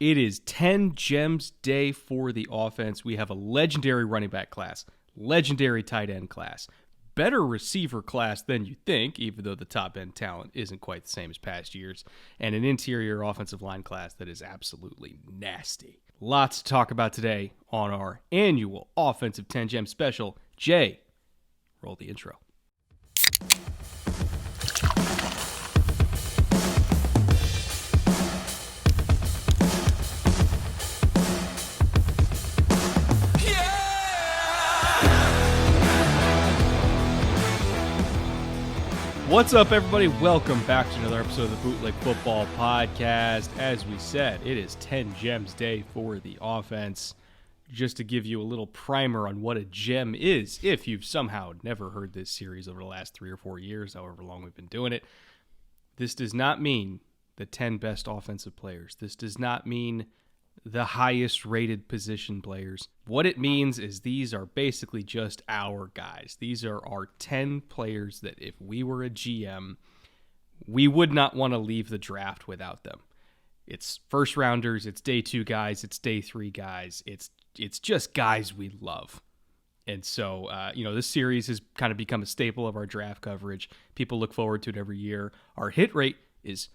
It is 10 gems day for the offense. We have a legendary running back class, legendary tight end class, better receiver class than you think, even though the top end talent isn't quite the same as past years, and an interior offensive line class that is absolutely nasty. Lots to talk about today on our annual Offensive 10 Gem special. Jay, roll the intro. What's up, everybody? Welcome back to another episode of the Bootleg Football Podcast. As we said, it is 10 Gems Day for the offense. Just to give you a little primer on what a gem is, if you've somehow never heard this series over the last 3 or 4 years, however long we've been doing it, this does not mean the 10 best offensive players. This does not mean the highest rated position players. What it means is these are basically just our guys. These are our 10 players that if we were a GM, we would not want to leave the draft without them. It's first rounders, it's day 2 guys, it's day 3 guys. It's just guys we love. And so, this series has kind of become a staple of our draft coverage. People look forward to it every year. Our hit rate is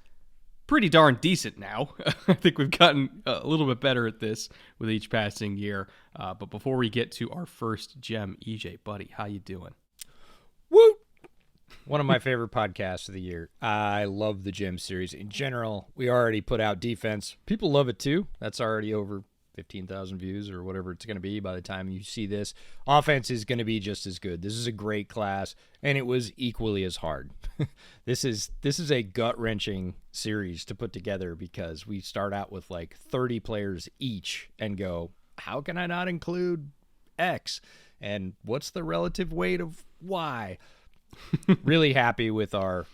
pretty darn decent now. I think we've gotten a little bit better at this with each passing year. But before we get to our first gem, EJ, buddy, how you doing? Woo! One of my favorite podcasts of the year. I love the gem series in general. We already put out defense. People love it too. That's already over 15,000 views or whatever it's going to be by the time you see this. Offense is going to be just as good. This is a great class, and it was equally as hard. This is a gut-wrenching series to put together because we start out with like 30 players each and go, how can I not include X? And what's the relative weight of Y? Really happy with our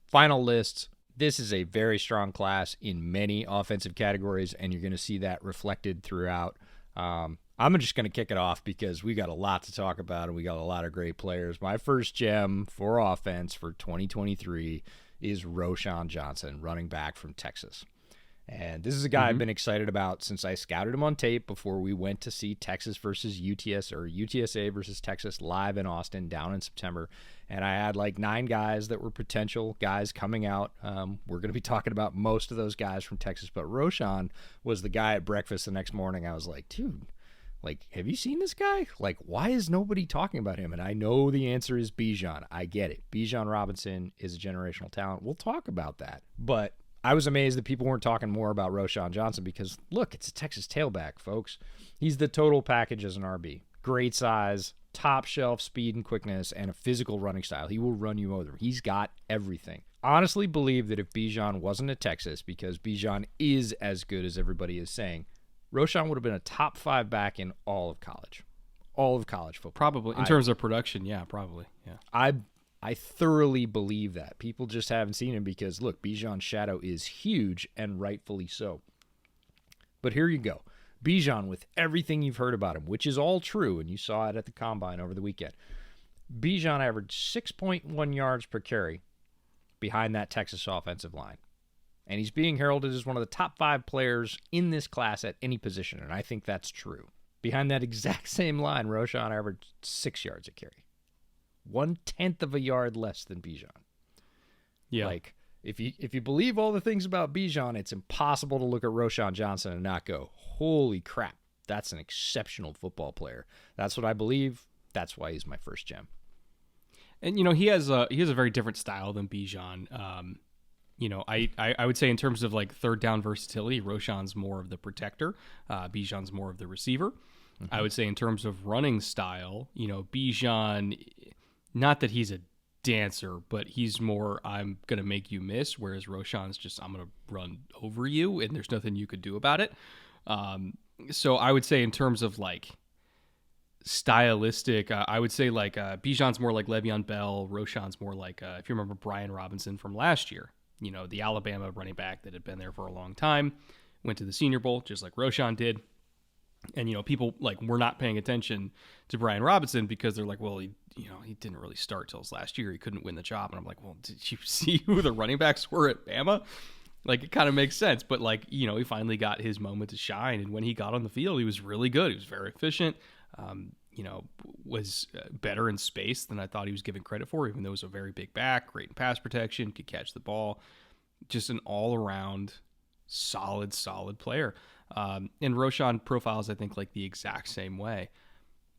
final lists. This is a very strong class in many offensive categories, and you're going to see that reflected throughout. I'm just going to kick it off because we got a lot to talk about, and we got a lot of great players. My first gem for offense for 2023 is Roschon Johnson, running back from Texas. And this is a guy I've been excited about since I scouted him on tape before we went to see Texas versus UTS or UTSA versus Texas live in Austin down in September. And I had like 9 guys that were potential guys coming out. We're going to be talking about most of those guys from Texas, but Roschon was the guy at breakfast the next morning. I was like, dude, like, have you seen this guy? Like, why is nobody talking about him? And I know the answer is Bijan. I get it. Bijan Robinson is a generational talent. We'll talk about that. But I was amazed that people weren't talking more about Roschon Johnson because, look, it's a Texas tailback, folks. He's the total package as an RB. Great size, top shelf speed and quickness, and a physical running style. He will run you over. He's got everything. Honestly believe that if Bijan wasn't at Texas, because Bijan is as good as everybody is saying, Roschon would have been a top 5 back in all of college. All of college football. Probably. In terms of production, yeah, probably. Yeah. I thoroughly believe that. People just haven't seen him because, look, Bijan's shadow is huge, and rightfully so. But here you go. Bijan, with everything you've heard about him, which is all true, and you saw it at the Combine over the weekend, Bijan averaged 6.1 yards per carry behind that Texas offensive line. And he's being heralded as one of the top 5 players in this class at any position, and I think that's true. Behind that exact same line, Roschon averaged 6 yards a carry. 1/10 of a yard less than Bijan. Yeah. Like, if you believe all the things about Bijan, it's impossible to look at Roschon Johnson and not go, holy crap, that's an exceptional football player. That's what I believe. That's why he's my first gem. And, he has a very different style than Bijan. I would say in terms of like third down versatility, Roschon's more of the protector. Bijan's more of the receiver. Mm-hmm. I would say in terms of running style, Bijan, not that he's a dancer, but he's more, I'm going to make you miss, whereas Roschon's just, I'm going to run over you, and there's nothing you could do about it. So I would say in terms of like stylistic, I would say like Bijan's more like Le'Veon Bell, Roschon's more like, if you remember Brian Robinson from last year, the Alabama running back that had been there for a long time, went to the Senior Bowl, just like Roschon did. And, people like were not paying attention to Brian Robinson because they're like, well, he didn't really start till his last year. He couldn't win the job. And I'm like, well, did you see who the running backs were at Bama? Like, it kind of makes sense. But, like, you know, he finally got his moment to shine. And when he got on the field, he was really good. He was very efficient. You know, was better in space than I thought he was given credit for, even though he was a very big back, great in pass protection, could catch the ball. Just an all-around solid player. And Roschon profiles, I think, like the exact same way.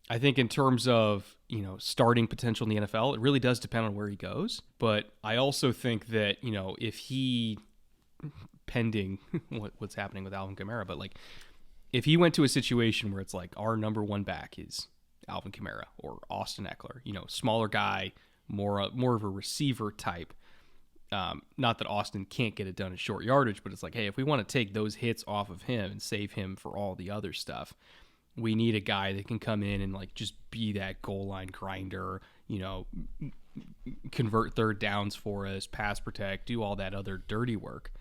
I think in terms of, you know, starting potential in the NFL, it really does depend on where he goes. But I also think that, you know, if he, pending what's happening with Alvin Kamara, but like if he went to a situation where it's like our number one back is Alvin Kamara or Austin Eckler, you know, smaller guy, more of a receiver type. Not that Austin can't get it done in short yardage, but it's like, hey, if we want to take those hits off of him and save him for all the other stuff, we need a guy that can come in and like just be that goal line grinder, you know, convert third downs for us, pass protect, do all that other dirty work.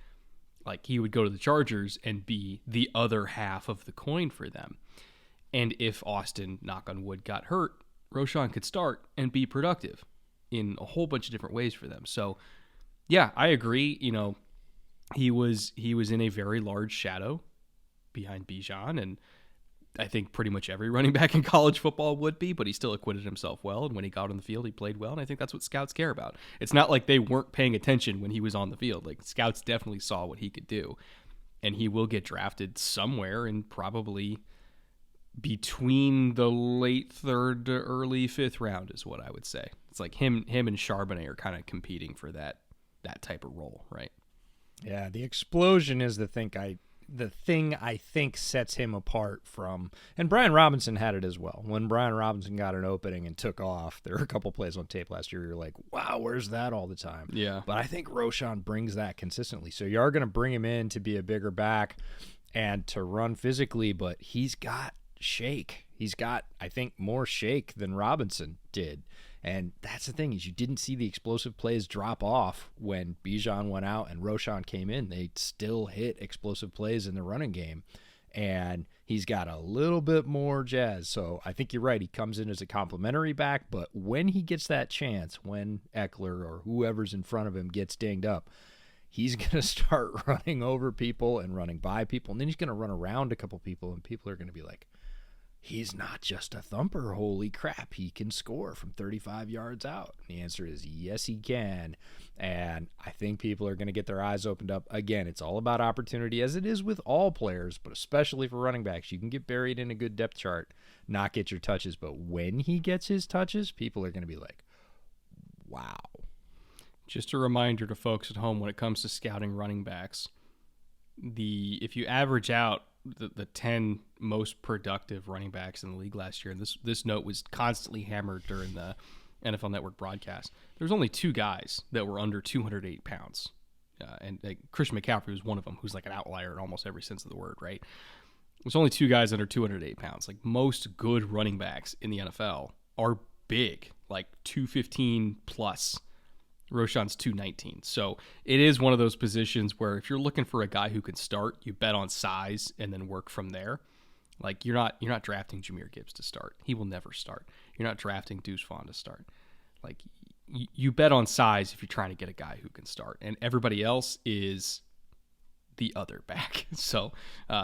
Like he would go to the Chargers and be the other half of the coin for them. And if Austin, knock on wood, got hurt, Roschon could start and be productive in a whole bunch of different ways for them. So, yeah, I agree. You know, he was in a very large shadow behind Bijan, and I think pretty much every running back in college football would be, but he still acquitted himself well, and when he got on the field, he played well, and I think that's what scouts care about. It's not like they weren't paying attention when he was on the field. Like, scouts definitely saw what he could do, and he will get drafted somewhere and probably between the late third to early fifth round is what I would say. It's like him and Charbonnet are kind of competing for that type of role, right? Yeah, the explosion is the thing I think sets him apart from, and Brian Robinson had it as well. When Brian Robinson got an opening and took off, there were a couple plays on tape last year where you're like, wow, where's that all the time? Yeah. But I think Roschon brings that consistently. So you are going to bring him in to be a bigger back and to run physically, but he's got shake. He's got, I think, more shake than Robinson did. And that's the thing, is you didn't see the explosive plays drop off when Bijan went out and Roschon came in. They still hit explosive plays in the running game. And he's got a little bit more jazz. So I think you're right. He comes in as a complimentary back, but when he gets that chance, when Eckler or whoever's in front of him gets dinged up, he's going to start running over people and running by people. And then he's going to run around a couple people, and people are going to be like, he's not just a thumper. Holy crap, he can score from 35 yards out. And the answer is yes, he can. And I think people are going to get their eyes opened up. Again, it's all about opportunity, as it is with all players, but especially for running backs. You can get buried in a good depth chart, not get your touches. But when he gets his touches, people are going to be like, wow. Just a reminder to folks at home, when it comes to scouting running backs, if you average out the 10 most productive running backs in the league last year, and this note was constantly hammered during the NFL Network broadcast, there's only two guys that were under 208 pounds. And Christian McCaffrey was one of them, who's like an outlier in almost every sense of the word, right? There's only two guys under 208 pounds. Like, most good running backs in the NFL are big, like 215 plus. Roschon's 219. So it is one of those positions where if you're looking for a guy who can start, you bet on size and then work from there. Like, you're not drafting Jahmyr Gibbs to start. He will never start. You're not drafting Deuce Vaughn to start. Like, you bet on size if you're trying to get a guy who can start, and everybody else is the other back. So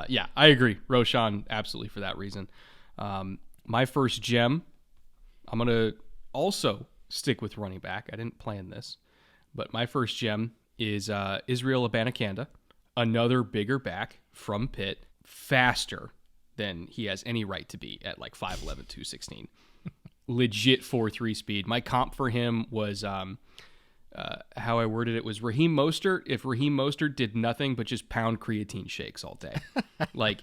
yeah, I agree. Roschon, absolutely, for that reason. My first gem, I'm gonna also stick with running back. I didn't plan this, but my first gem is Israel Abanikanda, another bigger back from Pitt, faster than he has any right to be at like 5'11", 216. Legit 4.3 speed. My comp for him was, how I worded it was Raheem Mostert, if Raheem Mostert did nothing but just pound creatine shakes all day. Like,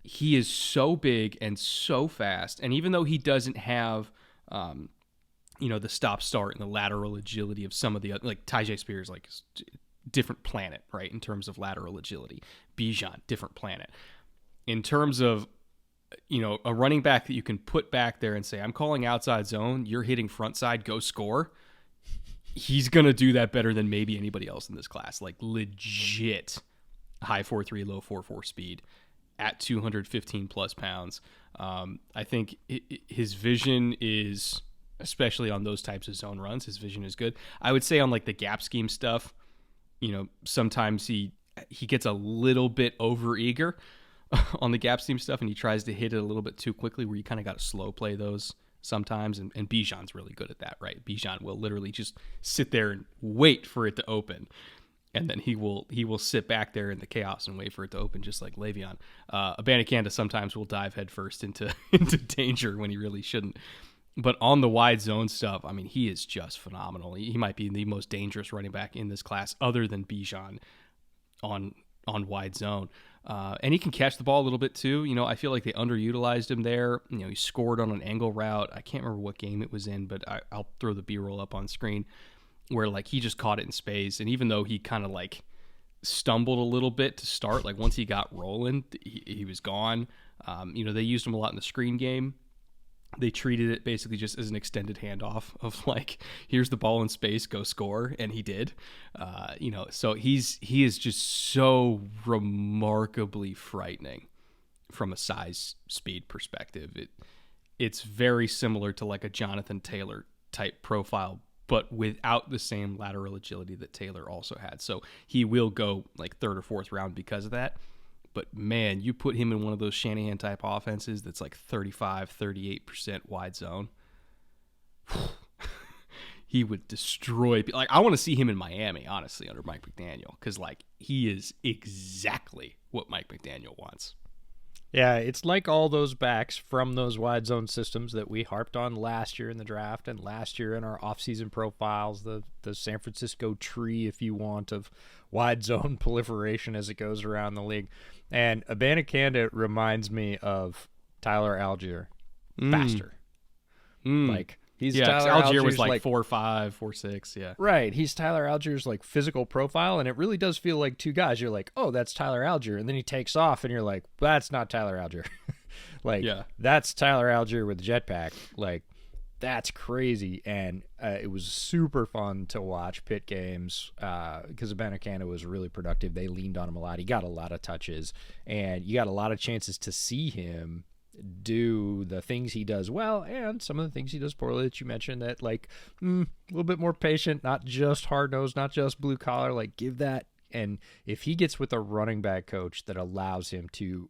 he is so big and so fast, and even though he doesn't have the stop-start and the lateral agility of some of the other, like Tyjae Spears, like different planet, right, in terms of lateral agility. Bijan, different planet. In terms of, a running back that you can put back there and say, I'm calling outside zone, you're hitting front side, go score. He's going to do that better than maybe anybody else in this class. Like, legit high 4.3, low 4.4 speed at 215 plus pounds. I think his vision is, especially on those types of zone runs, his vision is good. I would say on like the gap scheme stuff, sometimes he gets a little bit overeager on the gap scheme stuff, and he tries to hit it a little bit too quickly, where you kind of got to slow play those sometimes. And Bijan's really good at that, right? Bijan will literally just sit there and wait for it to open, and then he will sit back there in the chaos and wait for it to open, just like Le'Veon. Abanikanda sometimes will dive headfirst into danger when he really shouldn't. But on the wide zone stuff, I mean, he is just phenomenal. He might be the most dangerous running back in this class, other than Bijan, on wide zone. And he can catch the ball a little bit too. I feel like they underutilized him there. He scored on an angle route. I can't remember what game it was in, but I'll throw the B-roll up on screen, where like he just caught it in space. And even though he kind of like stumbled a little bit to start, like once he got rolling, he was gone. They used him a lot in the screen game. They treated it basically just as an extended handoff of like, here's the ball in space, go score, and he did. So he is just so remarkably frightening from a size speed perspective. It's very similar to like a Jonathan Taylor type profile, but without the same lateral agility that Taylor also had. So he will go like third or fourth round because of that. But, man, you put him in one of those Shanahan-type offenses that's like 35, 38% wide zone. He would destroy. Like, I want to see him in Miami, honestly, under Mike McDaniel, because, like, he is exactly what Mike McDaniel wants. Yeah, it's like all those backs from those wide zone systems that we harped on last year in the draft and last year in our offseason profiles, the San Francisco tree, if you want, of wide zone proliferation as it goes around the league. And Abanikanda reminds me of Tyler Algier faster. Like, he's Tyler Algier was Algier's like 4'5", 4'6", yeah. Right. He's Tyler Algier's like physical profile, and it really does feel like two guys. You're like, oh, that's Tyler Algier, and then he takes off, and you're like, that's not Tyler Algier. That's Tyler Algier with a jetpack. Like, that's crazy, and it was super fun to watch Pitt games because Abanikanda was really productive. They leaned on him a lot. He got a lot of touches, and you got a lot of chances to see him do the things he does well and some of the things he does poorly that you mentioned, that like a little bit more patient, not just hard-nosed, not just blue collar, like give that. And if he gets with a running back coach that allows him to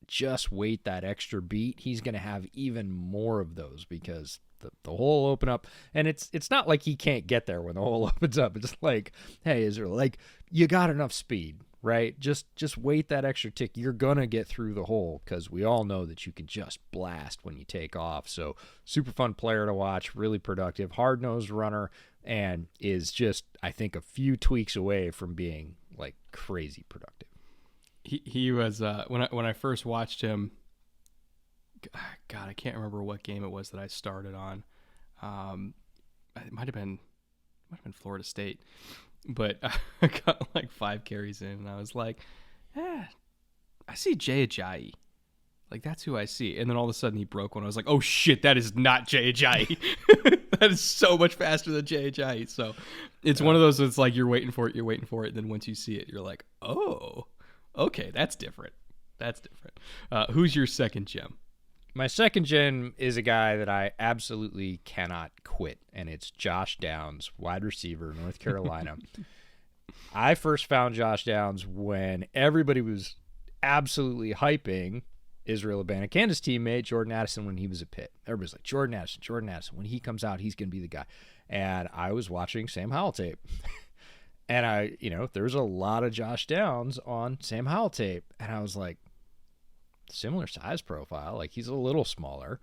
just wait that extra beat, he's going to have even more of those, because the hole will open up, and it's not like he can't get there when the hole opens up. It's like, hey, Israel, like, you got enough speed, right? Just wait that extra tick. You're gonna get through the hole, because we all know that you can just blast when you take off. So super fun player to watch, really productive, hard-nosed runner, and is just, I think, a few tweaks away from being like crazy productive. He was when I first watched him. God, I can't remember what game it was that I started on. It might have been Florida State, but I got like 5 carries in, and I was like, I see Jay Ajayi. Like, that's who I see. And then all of a sudden he broke one. I was like, oh shit, that is not Jay Ajayi. That is so much faster than Jay Ajayi. So it's one of those that's like, you're waiting for it. And then once you see it, you're like, oh, okay, that's different. Who's your second gem? My second gen is a guy that I absolutely cannot quit, and it's Josh Downs, wide receiver, North Carolina. I first found Josh Downs when everybody was absolutely hyping Israel Abanikanda's teammate, Jordan Addison, when he was at Pitt. Everybody's like, Jordan Addison. When he comes out, he's going to be the guy. And I was watching Sam Howell tape. And there's a lot of Josh Downs on Sam Howell tape. And I was like, similar size profile, like he's a little smaller.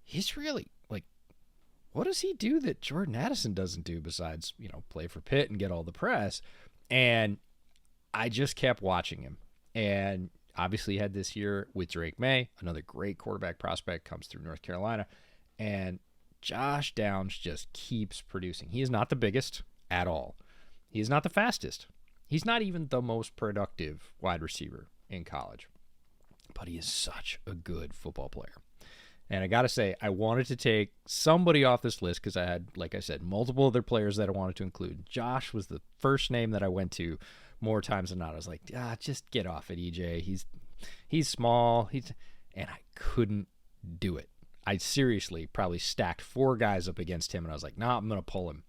He's really like, what does he do that Jordan Addison doesn't do besides, play for Pitt and get all the press? And I just kept watching him. And obviously had this year with Drake May, another great quarterback prospect, comes through North Carolina. And Josh Downs just keeps producing. He is not the biggest at all. He is not the fastest. He's not even the most productive wide receiver in college. But he is such a good football player. And I got to say, I wanted to take somebody off this list because I had, like I said, multiple other players that I wanted to include. Josh was the first name that I went to more times than not. I was like, just get off it, EJ. He's small. And I couldn't do it. I seriously probably stacked 4 guys up against him, and I was like, I'm going to pull him.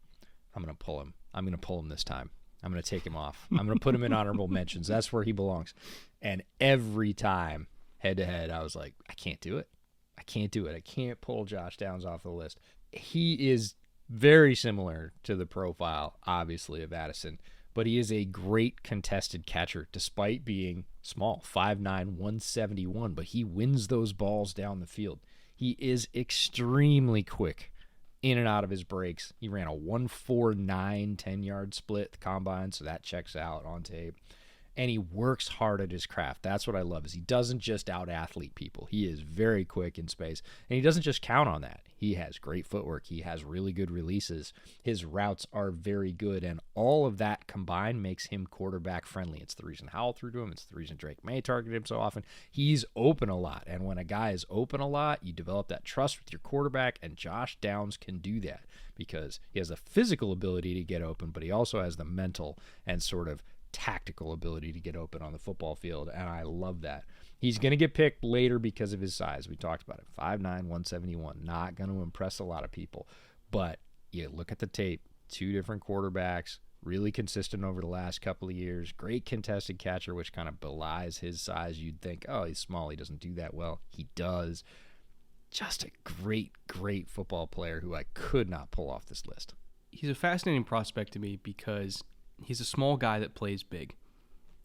I'm going to pull him this time. I'm going to take him off. I'm going to put him in honorable mentions. That's where he belongs. And every time, head-to-head, I was like, I can't do it. I can't pull Josh Downs off the list. He is very similar to the profile, obviously, of Addison, but he is a great contested catcher despite being small, 5'9", 171, but he wins those balls down the field. He is extremely quick in and out of his breaks. He ran a 1.49 10-yard split at the combine, so that checks out on tape. And he works hard at his craft. That's what I love, is he doesn't just out-athlete people. He is very quick in space, and he doesn't just count on that. He has great footwork. He has really good releases. His routes are very good, and all of that combined makes him quarterback-friendly. It's the reason Howell threw to him. It's the reason Drake May targeted him so often. He's open a lot, and when a guy is open a lot, you develop that trust with your quarterback, and Josh Downs can do that because he has the physical ability to get open, but he also has the mental and sort of tactical ability to get open on the football field, and I love that. He's going to get picked later because of his size. We talked about it. 5'9", 171. Not going to impress a lot of people. But you look at the tape, two different quarterbacks, really consistent over the last couple of years. Great contested catcher, which kind of belies his size. You'd think, oh, he's small. He doesn't do that well. He does. Just a great, great football player who I could not pull off this list. He's a fascinating prospect to me because he's a small guy that plays big,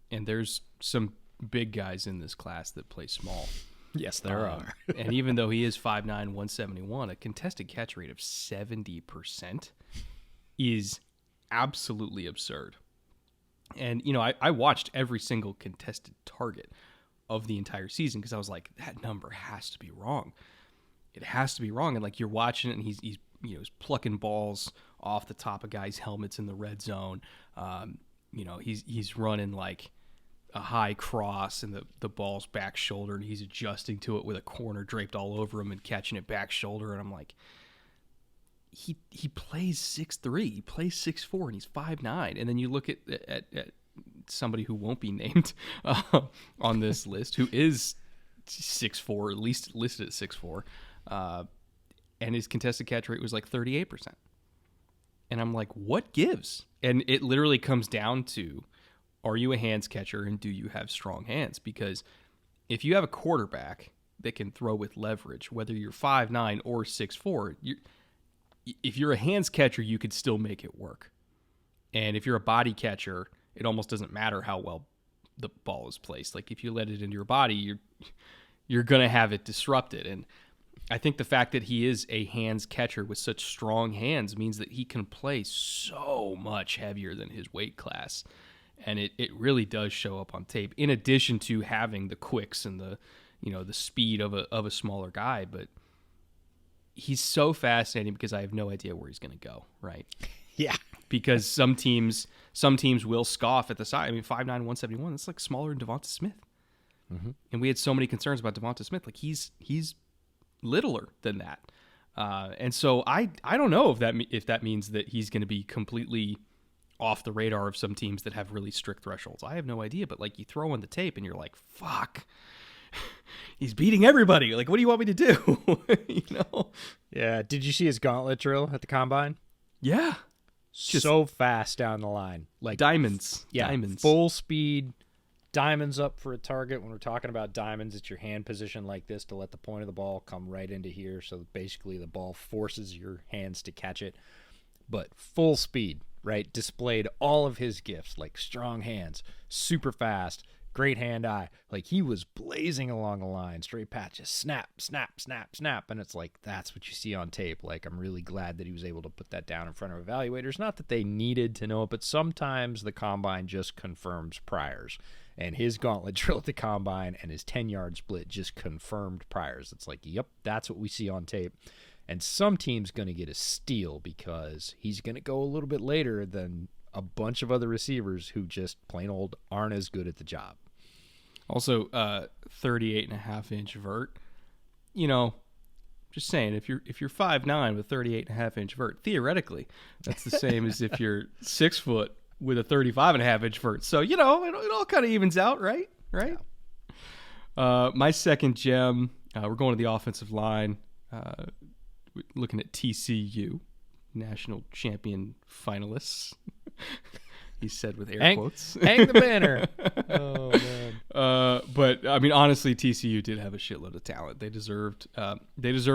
and there's some big guys in this class that play small. Yes, there are. And even though he is 5'9", 171, a contested catch rate of 70% is absolutely absurd. And, you know, I watched every single contested target of the entire season because I was like, that number has to be wrong. It has to be wrong. And, like, you're watching it, and he's he's plucking balls off the top of guys' helmets in the red zone. He's running like a high cross and the ball's back shoulder, and he's adjusting to it with a corner draped all over him and catching it back shoulder. And I'm like, he plays 6'3", he plays 6'4", and he's 5'9". And then you look at somebody who won't be named on this list, who is 6'4", at least listed at 6'4", and his contested catch rate was like 38%. And I'm like, what gives? And it literally comes down to, are you a hands catcher and do you have strong hands? Because if you have a quarterback that can throw with leverage, whether you're 5'9" or 6'4", if you're a hands catcher, you could still make it work. And if you're a body catcher, it almost doesn't matter how well the ball is placed. Like, if you let it into your body, you're going to have it disrupted. And I think the fact that he is a hands catcher with such strong hands means that he can play so much heavier than his weight class. And it really does show up on tape, in addition to having the quicks and the speed of a smaller guy. But he's so fascinating because I have no idea where he's going to go, right? Yeah. Because some teams will scoff at the size. I mean, 5'9", 171, that's like smaller than Devonta Smith. Mm-hmm. And we had so many concerns about Devonta Smith. Like, he's littler than that. And so I don't know if that means that he's going to be completely off the radar of some teams that have really strict thresholds. I have no idea, but like, you throw on the tape and you're like, fuck, he's beating everybody. Like, what do you want me to do? Yeah. Did you see his gauntlet drill at the combine? Yeah. Just so fast down the line. Like diamonds. Yeah. Diamonds. Full speed. Diamonds up for a target. When we're talking about diamonds, it's your hand position like this to let the point of the ball come right into here. So basically the ball forces your hands to catch it. But full speed, right? Displayed all of his gifts, like strong hands, super fast, great hand-eye. Like, he was blazing along the line, straight pat, just snap, snap, snap, snap. And it's like, that's what you see on tape. Like, I'm really glad that he was able to put that down in front of evaluators. Not that they needed to know it, but sometimes the combine just confirms priors. And his gauntlet drill at the combine and his 10-yard split just confirmed priors. It's like, yep, that's what we see on tape. And some team's going to get a steal because he's going to go a little bit later than a bunch of other receivers who just plain old aren't as good at the job. Also, 38.5-inch vert. Just saying, if you're 5'9" with 38.5-inch vert, theoretically, that's the same as if you're 6 foot with a 35.5-inch vert. So, it all kind of evens out, right? Right? Yeah. My second gem, we're going to the offensive line. Looking at TCU, national champion finalists. he said with air quotes. Hang the banner. Oh, man. But, I mean, honestly, TCU did have a shitload of talent. They deserved to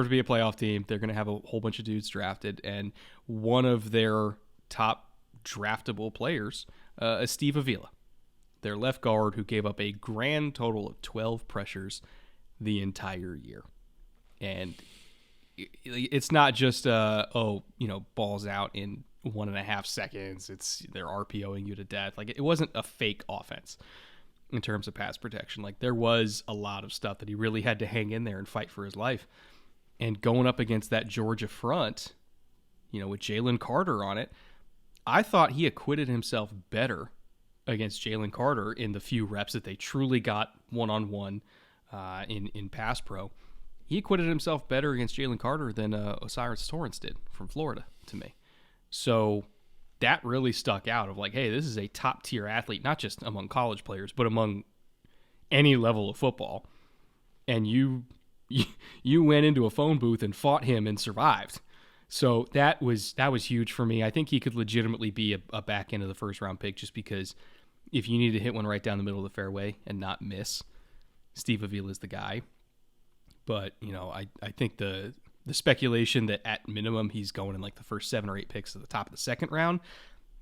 be a playoff team. They're going to have a whole bunch of dudes drafted. And one of their top draftable players is Steve Avila, their left guard, who gave up a grand total of 12 pressures the entire year. And it's not just, balls out in 1.5 seconds. They're RPOing you to death. Like, it wasn't a fake offense in terms of pass protection. Like, there was a lot of stuff that he really had to hang in there and fight for his life. And going up against that Georgia front, with Jalen Carter on it, I thought he acquitted himself better against Jalen Carter in the few reps that they truly got one-on-one in pass pro. He acquitted himself better against Jalen Carter than Osiris Torrance did from Florida to me. So that really stuck out of like, hey, this is a top-tier athlete, not just among college players, but among any level of football. And you went into a phone booth and fought him and survived. So that was huge for me. I think he could legitimately be a back end of the first round pick, just because if you need to hit one right down the middle of the fairway and not miss, Steve Avila is the guy. But, I think the speculation that at minimum he's going in like the first 7 or 8 picks at the top of the second round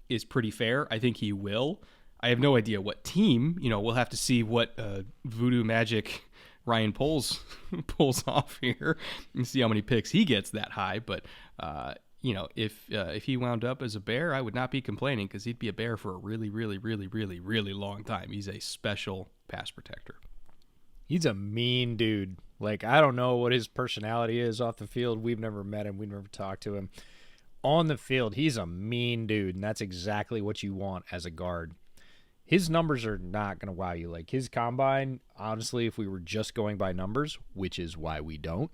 is pretty fair. I think he will. I have no idea what team. We'll have to see what voodoo magic Ryan pulls off here and see how many picks he gets that high. But, if he wound up as a Bear, I would not be complaining, because he'd be a Bear for a really, really, really, really, really long time. He's a special pass protector. He's a mean dude. Like, I don't know what his personality is off the field. We've never met him. We've never talked to him. On the field, he's a mean dude, and that's exactly what you want as a guard. His numbers are not going to wow you. Like, his combine, honestly, if we were just going by numbers, which is why we don't,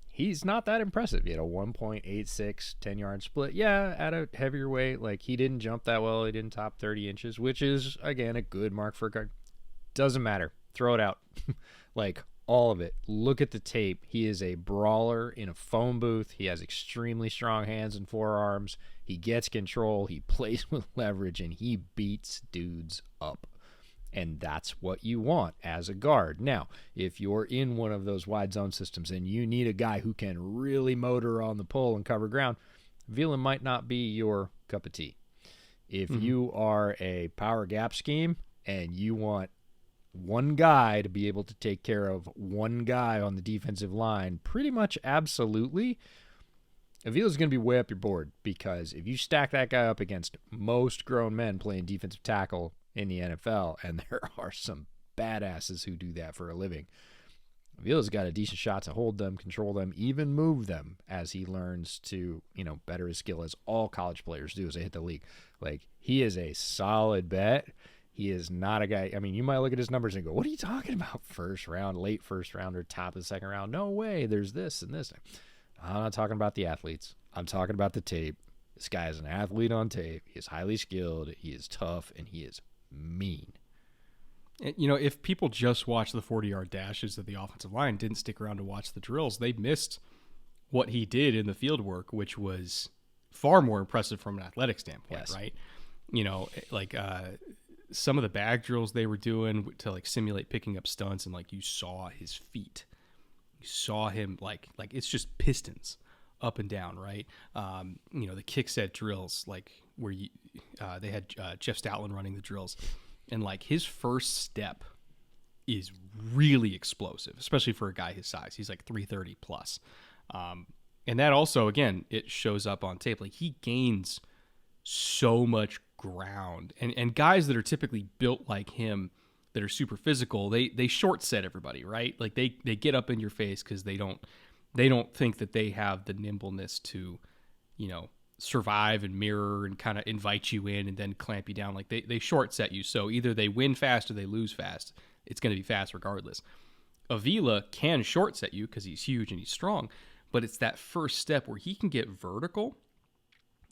he's not that impressive. He had a 1.86 10-yard split. Yeah, at a heavier weight. Like, he didn't jump that well. He didn't top 30 inches, which is, again, a good mark for a guard. Doesn't matter. Throw it out. Like, all of it. Look at the tape. He is a brawler in a phone booth. He has extremely strong hands and forearms. He gets control. He plays with leverage, and he beats dudes up. And that's what you want as a guard. Now, if you're in one of those wide zone systems and you need a guy who can really motor on the pull and cover ground, Avila might not be your cup of tea. If you are a power gap scheme and you want one guy to be able to take care of one guy on the defensive line, pretty much absolutely, Avila's going to be way up your board, because if you stack that guy up against most grown men playing defensive tackle in the NFL, and there are some badasses who do that for a living, Avila's got a decent shot to hold them, control them, even move them as he learns to, better his skill, as all college players do as they hit the league. Like, he is a solid bet. He is not a guy. I mean, you might look at his numbers and go, what are you talking about? First round, late first round, or top of the second round? No way. There's this and this. I'm not talking about the athletes. I'm talking about the tape. This guy is an athlete on tape. He is highly skilled. He is tough, and he is mean. If people just watch the 40-yard dashes of the offensive line, didn't stick around to watch the drills, they missed what he did in the field work, which was far more impressive from an athletic standpoint, yes. Right? Some of the bag drills they were doing to like simulate picking up stunts, and like you saw his feet, you saw him like it's just pistons up and down, right? The kick set drills, like where they had Jeff Stoutland running the drills, and like his first step is really explosive, especially for a guy his size. He's like 330 plus, and that also, again, it shows up on tape. Like, he gains so much ground, and guys that are typically built like him, that are super physical, they short set everybody, right? Like, they get up in your face because they don't think that they have the nimbleness to survive and mirror and kind of invite you in and then clamp you down. Like, they short set you, so either they win fast or they lose fast. It's going to be fast regardless. Avila can short set you because he's huge and he's strong, but it's that first step where he can get vertical.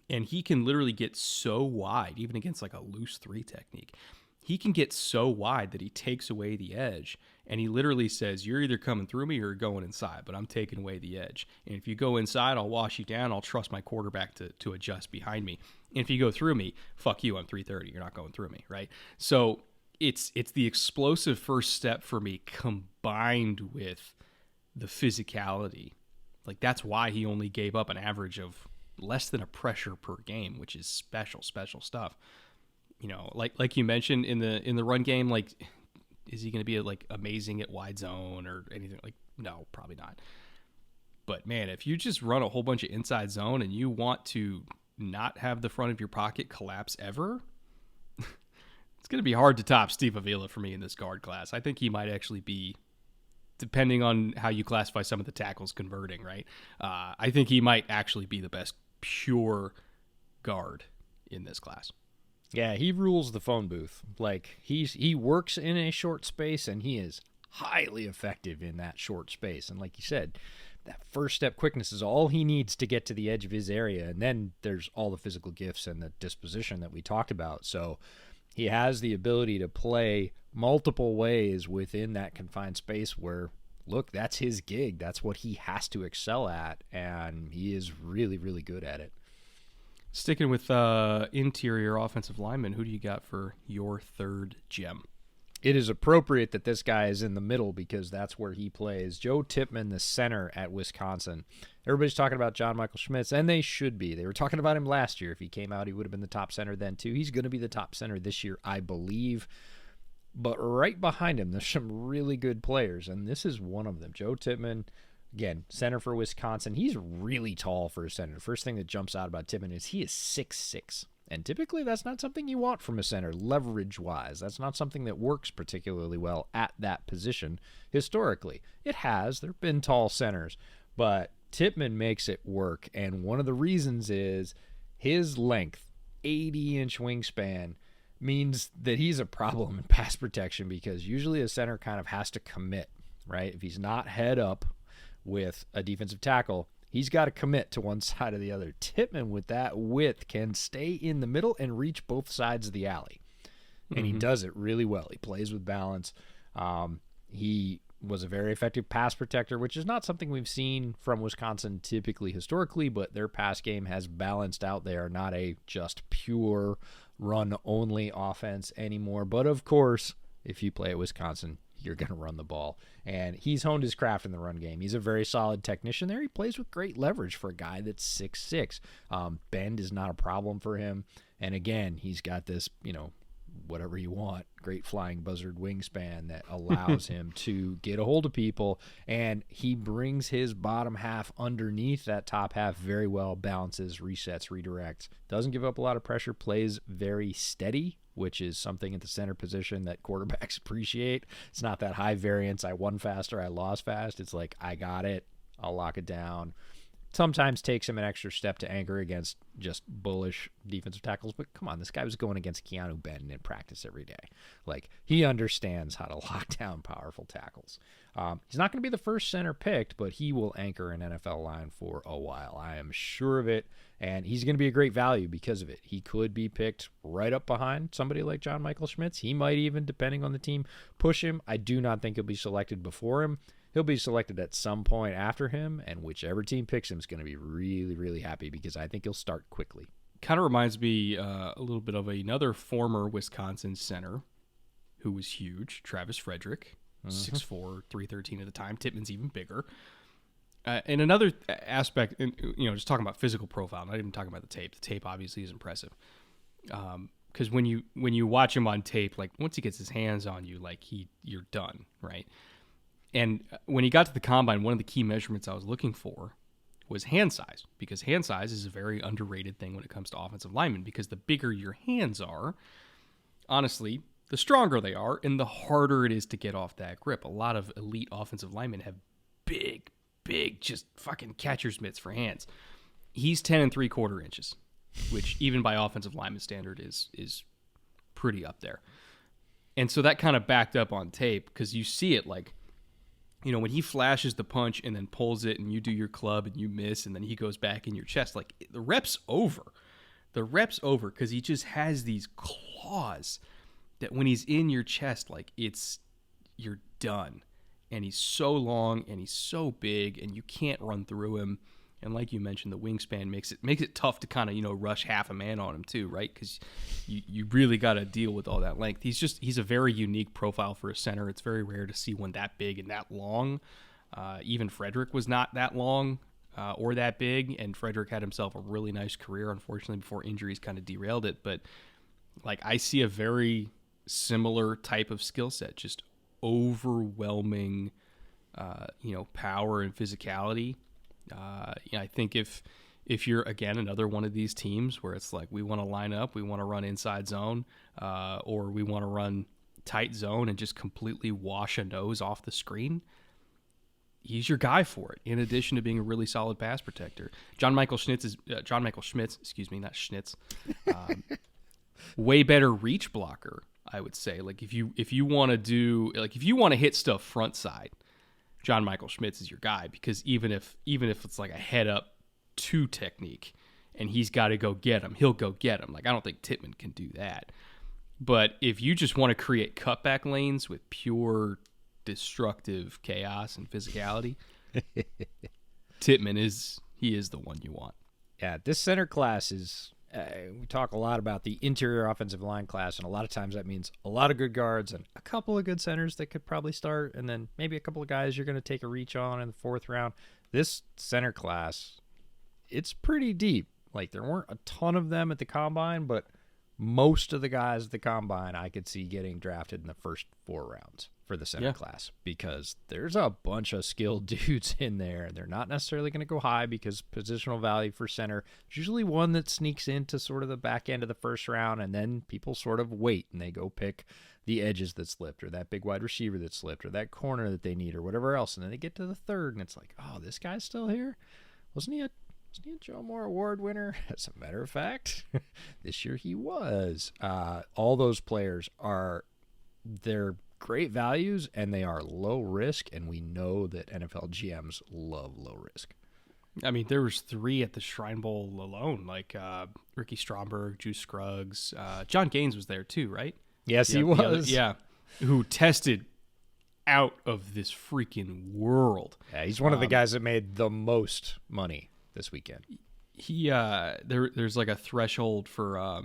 And he can literally get so wide, even against like a loose 3 technique. He can get so wide that he takes away the edge And he literally says, you're either coming through me or going inside, but I'm taking away the edge. And if you go inside, I'll wash you down. I'll trust my quarterback to adjust behind me. And if you go through me, fuck you, I'm 330. You're not going through me, right? So it's the explosive first step for me combined with the physicality. Like, that's why he only gave up an average of less than a pressure per game, which is special stuff. You know, like you mentioned in the run game, like, is he going to be like amazing at wide zone or anything? Like, no, probably not. But man, if you just run a whole bunch of inside zone and you want to not have the front of your pocket collapse ever, it's going to be hard to top Steve Avila for me in this guard class. I think he might actually be, depending on how you classify some of the tackles converting, right? I think he might actually be the best pure guard in this class. Yeah, he rules the phone booth. Like, he works in a short space, and he is highly effective in that short space. And like you said, that first step quickness is all he needs to get to the edge of his area. And then there's all the physical gifts and the disposition that we talked about. So he has the ability to play multiple ways within that confined space where, look, that's his gig. That's what he has to excel at, and he is really, really good at it. Sticking with interior offensive linemen, who do you got for your third gem? It is appropriate that this guy is in the middle because that's where he plays. Joe Tippman, the center at Wisconsin. Everybody's talking about John Michael Schmitz, and they should be. They were talking about him last year. If he came out, he would have been the top center then, too. He's going to be the top center this year, I believe. But right behind him, there's some really good players, and this is one of them. Joe Tippman, again, center for Wisconsin. He's really tall for a center. The first thing that jumps out about Tippman is he is 6'6". And typically that's not something you want from a center, leverage-wise. That's not something that works particularly well at that position historically. It has. There have been tall centers. But Tippman makes it work, and one of the reasons is his length, 80-inch wingspan, means that he's a problem in pass protection because usually a center kind of has to commit, right? If he's not head up with a defensive tackle, he's got to commit to one side or the other. Tippman, with that width, can stay in the middle and reach both sides of the alley. And he does it really well. He plays with balance. He was a very effective pass protector, which is not something we've seen from Wisconsin typically historically, but their pass game has balanced out. They are not a just pure run-only offense anymore. But, of course, if you play at Wisconsin, you're going to run the ball. And he's honed his craft in the run game. He's a very solid technician there. He plays with great leverage for a guy that's 6'6". Bend is not a problem for him. And, again, he's got this, whatever you want, great flying buzzard wingspan that allows him to get a hold of people, and he brings his bottom half underneath that top half very well, balances, resets, redirects, doesn't give up a lot of pressure, plays very steady, which is something at the center position that quarterbacks appreciate. It's not that high variance, I won fast or I lost fast. It's like, I got it, I'll lock it down. Sometimes takes him an extra step to anchor against just bullish defensive tackles. But come on, this guy was going against Keanu Benton in practice every day. Like, he understands how to lock down powerful tackles. He's not going to be the first center picked, but he will anchor an NFL line for a while. I am sure of it. And he's going to be a great value because of it. He could be picked right up behind somebody like John Michael Schmitz. He might even, depending on the team, push him. I do not think he'll be selected before him. He'll be selected at some point after him, and whichever team picks him is going to be really, really happy because I think he'll start quickly. Kind of reminds me a little bit of another former Wisconsin center who was huge, Travis Frederick, 6'4", 313 at the time. Tippman's even bigger. And another aspect, just talking about physical profile, not even talking about the tape. The tape obviously is impressive. Because when you watch him on tape, like once he gets his hands on you, like you're done, right? And when he got to the combine, one of the key measurements I was looking for was hand size, because hand size is a very underrated thing when it comes to offensive linemen, because the bigger your hands are, honestly, the stronger they are and the harder it is to get off that grip. A lot of elite offensive linemen have big, just fucking catcher's mitts for hands. He's 10 3/4 inches, which even by offensive lineman standard is pretty up there. And so that kind of backed up on tape because you see it like, when he flashes the punch and then pulls it and you do your club and you miss and then he goes back in your chest, like the rep's over. The rep's over because he just has these claws that when he's in your chest, like you're done. And he's so long and he's so big and you can't run through him. And like you mentioned, the wingspan makes it tough to kind of, rush half a man on him too, right? Because you really got to deal with all that length. He's a very unique profile for a center. It's very rare to see one that big and that long. Even Frederick was not that long or that big, and Frederick had himself a really nice career, unfortunately, before injuries kind of derailed it. But like I see a very similar type of skill set, just overwhelming, power and physicality. I think if you're, again, another one of these teams where it's like we want to line up, we want to run inside zone, or we want to run tight zone and just completely wash a nose off the screen, he's your guy for it, in addition to being a really solid pass protector. John Michael Schmitz, not Schnitz, way better reach blocker, I would say. Like if you want to hit stuff front side, John Michael Schmitz is your guy, because even if it's like a head up 2 technique and he's got to go get him, he'll go get him. Like I don't think Tippman can do that. But if you just want to create cutback lanes with pure destructive chaos and physicality, Tippman is the one you want. Yeah, this center class is we talk a lot about the interior offensive line class, and a lot of times that means a lot of good guards and a couple of good centers that could probably start, and then maybe a couple of guys you're going to take a reach on in the 4th round. This center class, it's pretty deep. Like there weren't a ton of them at the combine, but most of the guys at the combine I could see getting drafted in the first 4 rounds for the center class, because there's a bunch of skilled dudes in there. They're not necessarily going to go high because positional value for center is usually one that sneaks into sort of the back end of the 1st round, and then people sort of wait and they go pick the edges that slipped, or that big wide receiver that slipped, or that corner that they need, or whatever else. And then they get to the 3rd and it's like, oh, this guy's still here? Wasn't he a Joe Moore Award winner? As a matter of fact, this year he was. All those players they're great values, and they are low risk, and we know that NFL GMs love low risk. I mean, there was 3 at the Shrine Bowl alone, like Ricky Stromberg, Juice Scruggs. John Gaines was there too, right? Yes, he was. Who tested out of this freaking world. Yeah, he's one of the guys that made the most money this weekend. He there's like a threshold for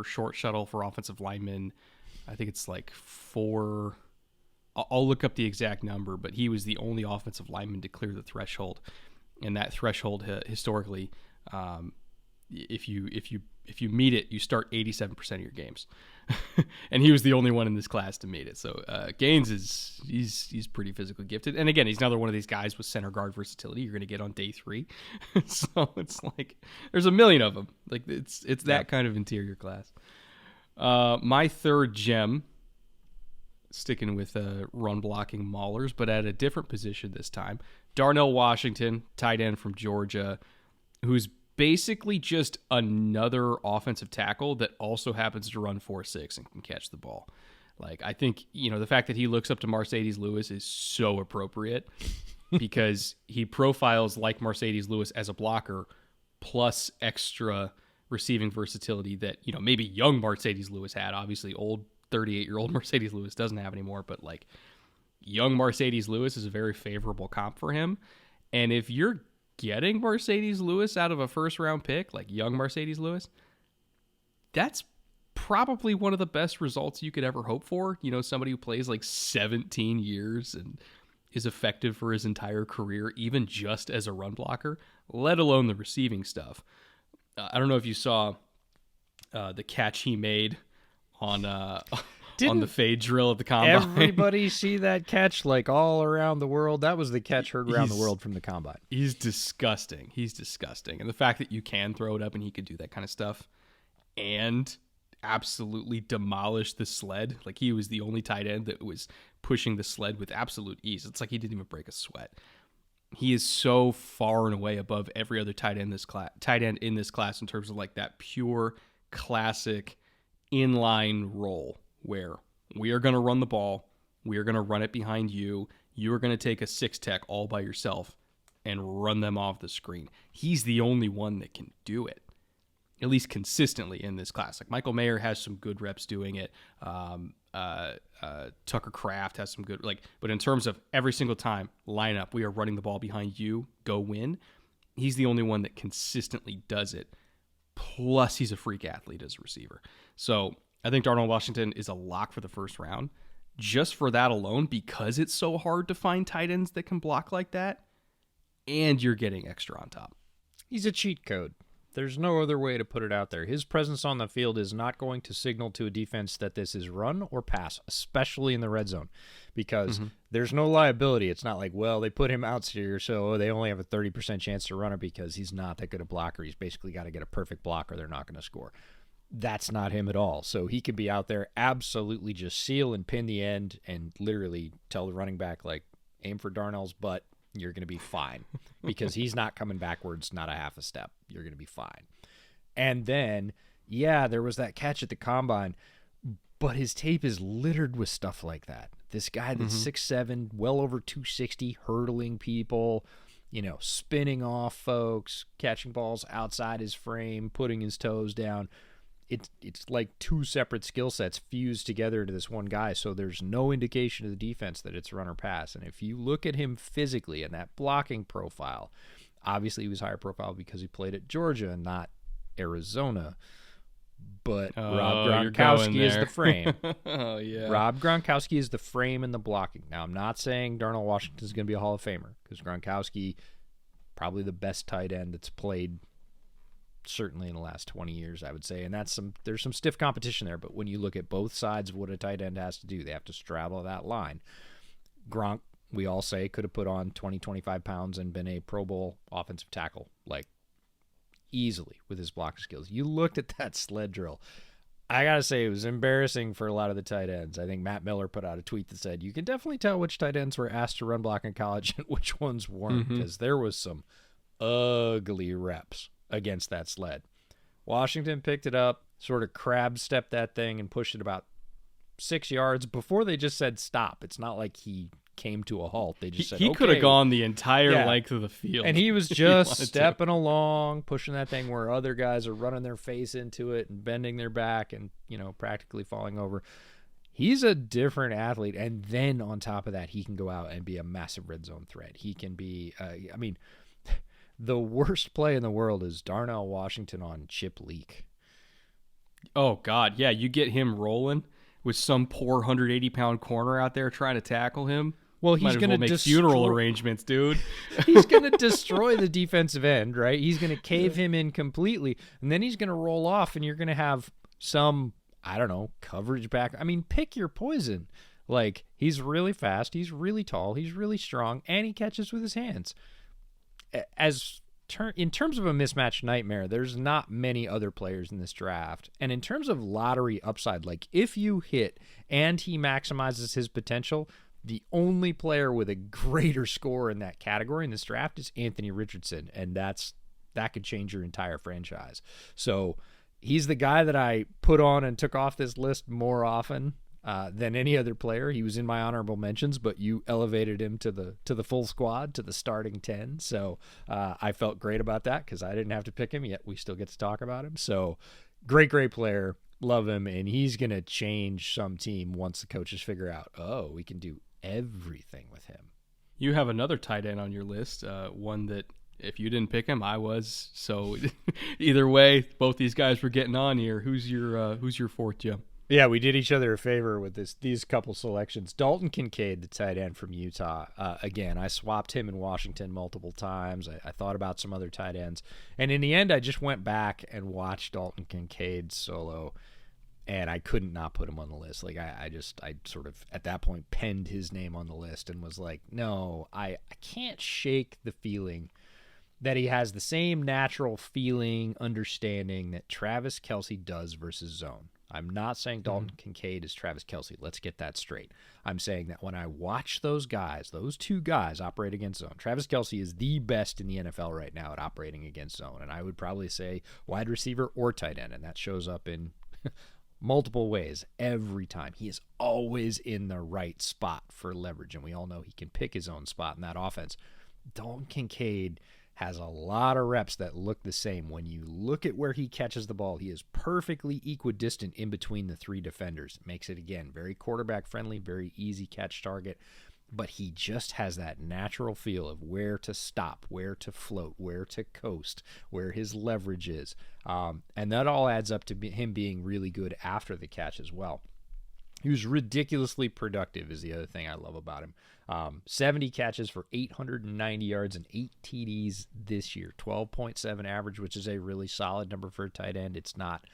short shuttle for offensive linemen. I think it's like 4. I'll look up the exact number, but he was the only offensive lineman to clear the threshold, and that threshold historically, if you meet it, you start 87% of your games, and he was the only one in this class to meet it. So Gaines he's pretty physically gifted, and again, he's another one of these guys with center guard versatility you're going to get on day 3. So it's like there's a million of them. Like it's that kind of interior class. My 3rd gem, sticking with run blocking maulers, but at a different position this time, Darnell Washington, tight end from Georgia, who's basically just another offensive tackle that also happens to run 4.6 and can catch the ball. Like, I think, the fact that he looks up to Mercedes Lewis is so appropriate because he profiles like Mercedes Lewis as a blocker plus extra receiving versatility that, maybe young Mercedes Lewis had. Obviously, old 38-year-old Mercedes Lewis doesn't have anymore, but like young Mercedes Lewis is a very favorable comp for him. And if you're getting Mercedes Lewis out of a 1st round pick, like young Mercedes Lewis, that's probably one of the best results you could ever hope for. Somebody who plays like 17 years and is effective for his entire career, even just as a run blocker, let alone the receiving stuff. I don't know if you saw the catch he made on the fade drill at the combine. Everybody see that catch like all around the world? That was the catch heard around the world from the combine. He's disgusting. And the fact that you can throw it up and he could do that kind of stuff and absolutely demolish the sled. Like he was the only tight end that was pushing the sled with absolute ease. It's like he didn't even break a sweat. He is so far and away above every other tight end in this class in terms of like that pure classic inline role where we are going to run the ball, we are going to run it behind you, you are going to take a 6-tech all by yourself and run them off the screen. He's the only one that can do it, at least consistently in this class. Like Michael Mayer has some good reps doing it. Tucker Kraft has some good, but in terms of every single time line up, we are running the ball behind you, go win. He's the only one that consistently does it. Plus, he's a freak athlete as a receiver. So I think Darnell Washington is a lock for the first round just for that alone, because it's so hard to find tight ends that can block like that. And you're getting extra on top. He's a cheat code. There's no other way to put it out there. His presence on the field is not going to signal to a defense that this is run or pass, especially in the red zone, because there's no liability. It's not like, well, they put him out here, so they only have a 30% chance to run it because he's not that good a blocker. He's basically got to get a perfect block or they're not going to score. That's not him at all. So he could be out there, absolutely just seal and pin the end and literally tell the running back, like, aim for Darnell's butt. You're going to be fine, because he's not coming backwards, not a half a step. You're going to be fine. And then, yeah, there was that catch at the combine, but his tape is littered with stuff like that. This guy that's 6'7", well over 260, hurdling people, spinning off folks, catching balls outside his frame, putting his toes down. It's like two separate skill sets fused together into this one guy, so there's no indication to the defense that it's run or pass. And if you look at him physically and that blocking profile, obviously he was higher profile because he played at Georgia and not Arizona, but Rob Gronkowski is the frame. Oh, yeah. Rob Gronkowski is the frame and the blocking. Now, I'm not saying Darnell Washington is going to be a Hall of Famer, because Gronkowski, probably the best tight end that's played certainly in the last 20 years, I would say. And there's some stiff competition there, but when you look at both sides of what a tight end has to do, they have to straddle that line. Gronk, we all say, could have put on 20, 25 pounds and been a Pro Bowl offensive tackle, like, easily with his blocking skills. You looked at that sled drill. I got to say, it was embarrassing for a lot of the tight ends. I think Matt Miller put out a tweet that said, you can definitely tell which tight ends were asked to run block in college and which ones weren't, because there was some ugly reps against that sled. Washington picked it up, sort of crab stepped that thing and pushed it about 6 yards before they just said stop. It's not like he came to a halt. They just said, he could have gone the entire length of the field. And he was just stepping along, pushing that thing where other guys are running their face into it and bending their back and, practically falling over. He's a different athlete. And then on top of that, he can go out and be a massive red zone threat. He can be, the worst play in the world is Darnell Washington on chip leak. Oh, God. Yeah, you get him rolling with some poor 180-pound corner out there trying to tackle him. Well, he's going to make funeral arrangements, dude. He's going to destroy the defensive end, right? He's going to cave him in completely, and then he's going to roll off, and you're going to have some, coverage back. Pick your poison. Like, he's really fast, he's really tall, he's really strong, and he catches with his hands. In terms of a mismatch nightmare, there's not many other players in this draft. And in terms of lottery upside, like if you hit and he maximizes his potential, the only player with a greater score in that category in this draft is Anthony Richardson. And that could change your entire franchise. So he's the guy that I put on and took off this list more often than any other player. He was in my honorable mentions, but you elevated him to the full squad, to the starting 10. So I felt great about that because I didn't have to pick him, yet we still get to talk about him. So great player. Love him, and he's going to change some team once the coaches figure out, we can do everything with him. You have another tight end on your list, one that if you didn't pick him, I was. So either way, both these guys were getting on here. Who's your fourth, Jim? Yeah, we did each other a favor with these couple selections. Dalton Kincaid, the tight end from Utah. Again, I swapped him in Washington multiple times. I thought about some other tight ends. And in the end, I just went back and watched Dalton Kincaid solo, and I couldn't not put him on the list. Like, I sort of, at that point, penned his name on the list and was like, no, I can't shake the feeling that he has the same natural feeling, understanding that Travis Kelce does versus zone. I'm not saying Dalton Kincaid is Travis Kelce. Let's get that straight. I'm saying that when I watch those two guys operate against zone, Travis Kelce is the best in the NFL right now at operating against zone. And I would probably say wide receiver or tight end. And that shows up in multiple ways every time. He is always in the right spot for leverage. And we all know he can pick his own spot in that offense. Dalton Kincaid has a lot of reps that look the same. When you look at where he catches the ball, he is perfectly equidistant in between the three defenders. It makes it, again, very quarterback friendly, very easy catch target. But he just has that natural feel of where to stop, where to float, where to coast, where his leverage is. And that all adds up to him being really good after the catch as well. He was ridiculously productive is the other thing I love about him. 70 catches for 890 yards and 8 TDs this year. 12.7 average, which is a really solid number for a tight end. It's not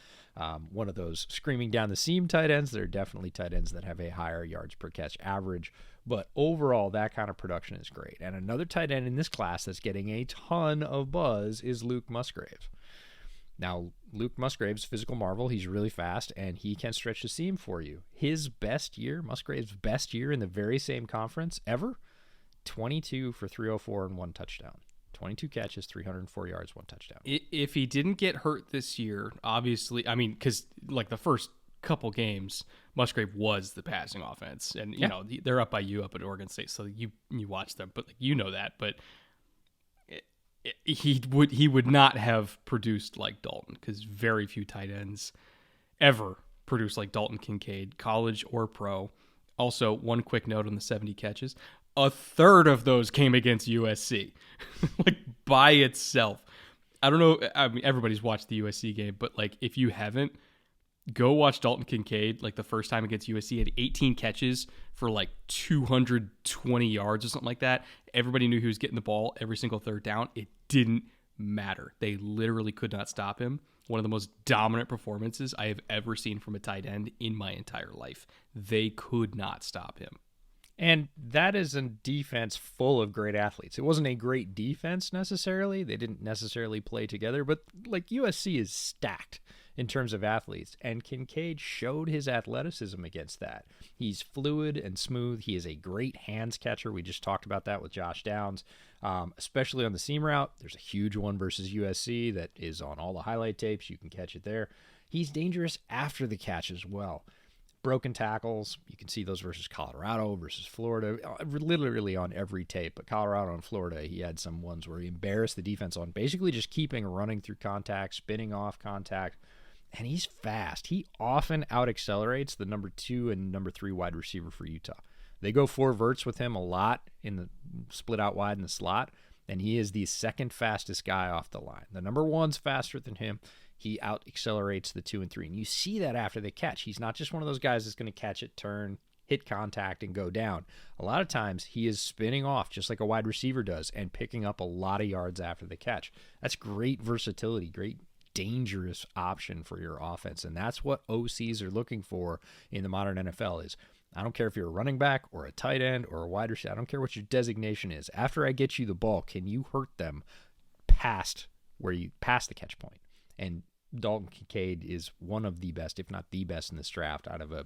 one of those screaming down the seam tight ends. There are definitely tight ends that have a higher yards per catch average. But overall, that kind of production is great. And another tight end in this class that's getting a ton of buzz is Luke Musgrave. Now, Luke Musgrave's physical marvel. He's really fast, and he can stretch the seam for you. His best year, Musgrave's best year in the very same conference ever, 22 for 304 and 1 touchdown. 22 catches, 304 yards, 1 touchdown. If he didn't get hurt this year, obviously, I mean, because like the first couple games, Musgrave was the passing offense, and you know they're up by you up at Oregon State, so you watch them, but you know that, but. He would not have produced like Dalton, because very few tight ends ever produce like Dalton Kincaid, college or pro. Also, one quick note on the 70 catches. A third of those came against USC, like by itself. I don't know. I mean, everybody's watched the USC game, but like if you haven't, go watch Dalton Kincaid. Like the first time against USC, he had 18 catches for like 220 yards or something like that. Everybody knew he was getting the ball every single third down. It didn't matter. They literally could not stop him. One of the most dominant performances I have ever seen from a tight end in my entire life. They could not stop him. And that is a defense full of great athletes. It wasn't a great defense necessarily. They didn't necessarily play together, but like USC is stacked in terms of athletes, and Kincaid showed his athleticism against that. He's fluid and smooth. He is a great hands catcher. We just talked about that with Josh Downs, especially on the seam route. There's a huge one versus USC that is on all the highlight tapes. You can catch it there. He's dangerous after the catch as well. Broken tackles, you can see those versus Colorado, versus Florida, literally on every tape. But Colorado and Florida, he had some ones where he embarrassed the defense on basically just keeping running through contact, spinning off contact. And he's fast. He often out-accelerates the number 2 and number 3 wide receiver for Utah. They go 4 verts with him a lot in the split out wide in the slot, and he is the second fastest guy off the line. The number 1's faster than him. He out-accelerates the 2 and 3. And you see that after the catch. He's not just one of those guys that's going to catch it, turn, hit contact, and go down. A lot of times he is spinning off just like a wide receiver does and picking up a lot of yards after the catch. That's great versatility, great dangerous option for your offense. And that's what OCs are looking for in the modern NFL is, I don't care if you're a running back or a tight end or a wide receiver. I don't care what your designation is. After I get you the ball, can you hurt them past the catch point? And Dalton Kincaid is one of the best, if not the best in this draft out of a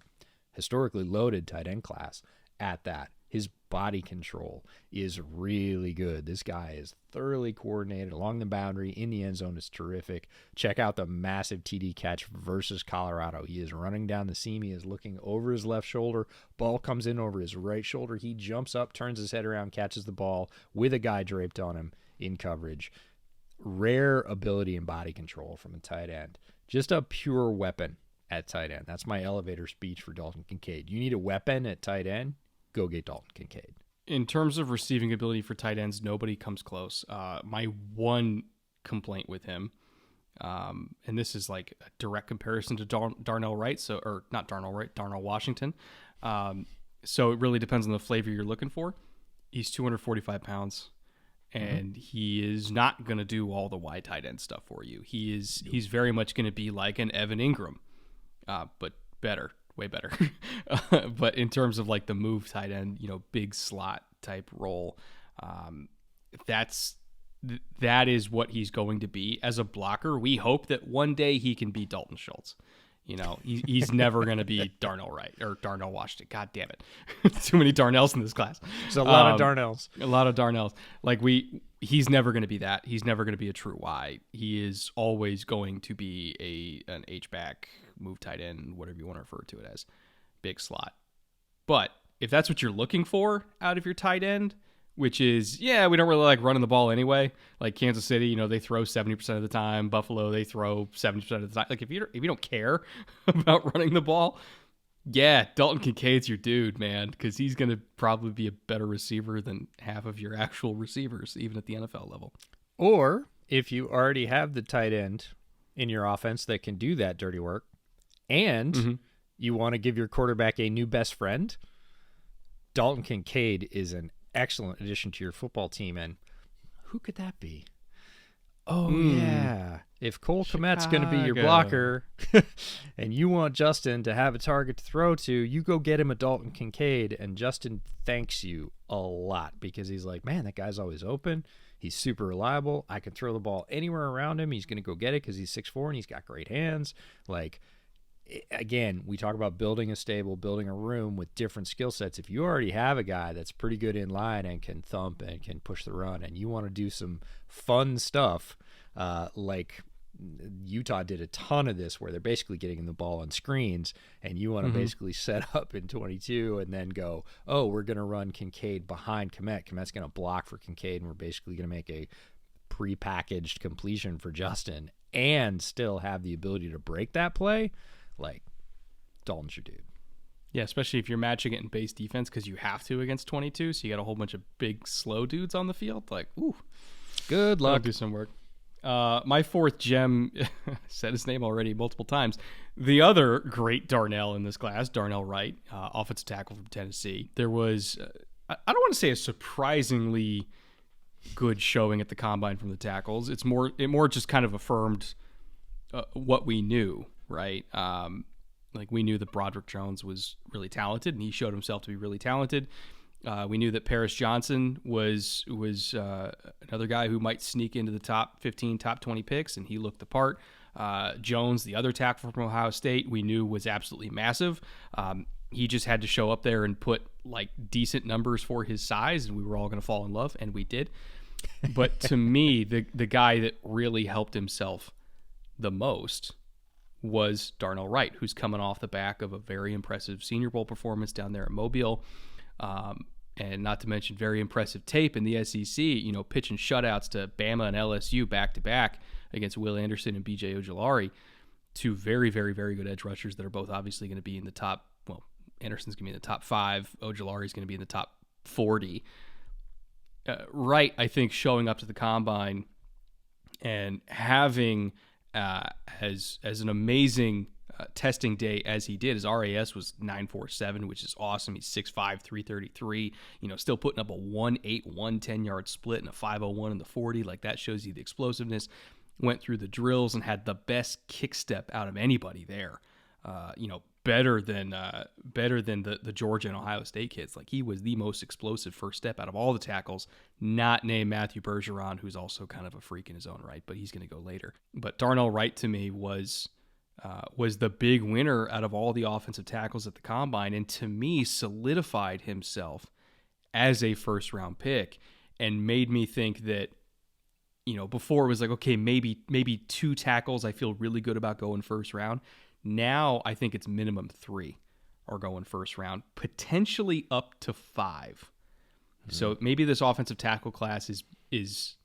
historically loaded tight end class at that. His body control is really good. This guy is thoroughly coordinated along the boundary. In the end zone is terrific. Check out the massive TD catch versus Colorado. He is running down the seam. He is looking over his left shoulder. Ball comes in over his right shoulder. He jumps up, turns his head around, catches the ball with a guy draped on him in coverage. Rare ability and body control from a tight end. Just a pure weapon at tight end. That's my elevator speech for Dalton Kincaid. You need a weapon at tight end? Go get Dalton Kincaid. In terms of receiving ability for tight ends, nobody comes close. My one complaint with him, and this is like a direct comparison to Darnell Wright, Darnell Washington. So it really depends on the flavor you're looking for. He's 245 pounds, and he is not going to do all the wide tight end stuff for you. He's very much going to be like an Evan Ingram, but better. Way better. But in terms of like the move tight end, big slot type role, that is what he's going to be as a blocker. We hope that one day he can be Dalton Schultz. He's never going to be Darnell Wright or Darnell Washington. God damn it. Too many Darnells in this class. There's a lot of Darnells. A lot of Darnells. He's never going to be that. He's never going to be a true Y. He is always going to be an H-back, move tight end, whatever you want to refer to it as, big slot. But if that's what you're looking for out of your tight end, which is, we don't really like running the ball anyway. Like Kansas City, they throw 70% of the time. Buffalo, they throw 70% of the time. Like if you don't care about running the ball, Dalton Kincaid's your dude, man, because he's going to probably be a better receiver than half of your actual receivers, even at the NFL level. Or if you already have the tight end in your offense that can do that dirty work, and you want to give your quarterback a new best friend, Dalton Kincaid is an excellent addition to your football team. And who could that be? Oh, yeah. If Cole Kmet's going to be your blocker and you want Justin to have a target to throw to, you go get him a Dalton Kincaid, and Justin thanks you a lot because he's like, man, that guy's always open. He's super reliable. I can throw the ball anywhere around him. He's going to go get it because he's 6'4" and he's got great hands. Like, again, we talk about building a stable, building a room with different skill sets. If you already have a guy that's pretty good in line and can thump and can push the run, and you want to do some fun stuff, like Utah did a ton of this where they're basically getting the ball on screens, and you want to basically set up in 22 and then go, oh, we're going to run Kincaid behind Kmet. Kmet's going to block for Kincaid, and we're basically going to make a prepackaged completion for Justin and still have the ability to break that play. Like, Dalton's your dude. Yeah, especially if you're matching it in base defense because you have to against 22, so you got a whole bunch of big, slow dudes on the field. Like, ooh. Good luck. I'll do some work. My fourth gem, said his name already multiple times. The other great Darnell in this class, Darnell Wright, offensive tackle from Tennessee. There was, I don't want to say a surprisingly good showing at the combine from the tackles. It more just kind of affirmed what we knew, right? Like we knew that Broderick Jones was really talented, and he showed himself to be really talented. We knew that Paris Johnson was another guy who might sneak into the top 15, top 20 picks, and he looked the part. Jones, the other tackle from Ohio State, we knew was absolutely massive. He just had to show up there and put like decent numbers for his size, and we were all going to fall in love, and we did. But to me, the guy that really helped himself the most was Darnell Wright, who's coming off the back of a very impressive Senior Bowl performance down there at Mobile. And not to mention very impressive tape in the SEC, pitching shutouts to Bama and LSU back-to-back against Will Anderson and B.J. Ojulari, two very, very, very good edge rushers that are both obviously going to be in the top, well, Anderson's going to be in the top 5, Ojulari's going to be in the top 40. Wright, I think, showing up to the Combine and having as an amazing testing day as he did. His RAS was 9.47, which is awesome. He's 6'5", 333, still putting up a 1.8, 110-yard split and a 5.01 in the 40. Like, that shows you the explosiveness. Went through the drills and had the best kick step out of anybody there. Better than the Georgia and Ohio State kids. Like, he was the most explosive first step out of all the tackles, not named Matthew Bergeron, who's also kind of a freak in his own right, but he's going to go later. But Darnell Wright, to me, was the big winner out of all the offensive tackles at the Combine, and to me solidified himself as a first-round pick and made me think that, before it was like, okay, maybe 2 tackles I feel really good about going first round. Now I think it's minimum 3 are going first round, potentially up to 5. So maybe this offensive tackle class is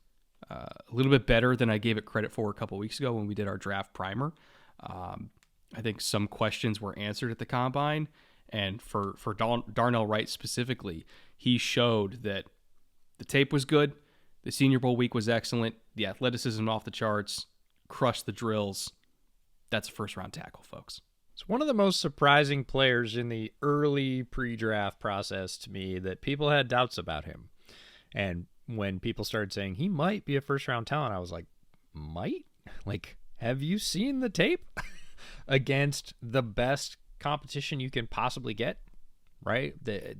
a little bit better than I gave it credit for a couple weeks ago when we did our draft primer. I think some questions were answered at the Combine, and for Darnell Wright specifically, he showed that the tape was good, the Senior Bowl week was excellent, the athleticism off the charts, crushed the drills. That's a first-round tackle, folks. It's one of the most surprising players in the early pre-draft process to me that people had doubts about him. And when people started saying he might be a first-round talent, I was like, might? Like, have you seen the tape against the best competition you can possibly get, right?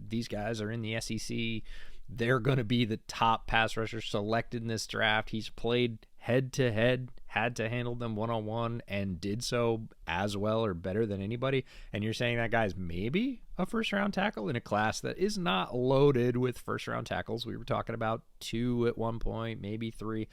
These guys are in the SEC. They're going to be the top pass rushers selected in this draft. He's played head-to-head, had to handle them one-on-one, and did so as well or better than anybody. And you're saying that guy's maybe a first-round tackle in a class that is not loaded with first-round tackles. We were talking about 2 at one point, maybe 3.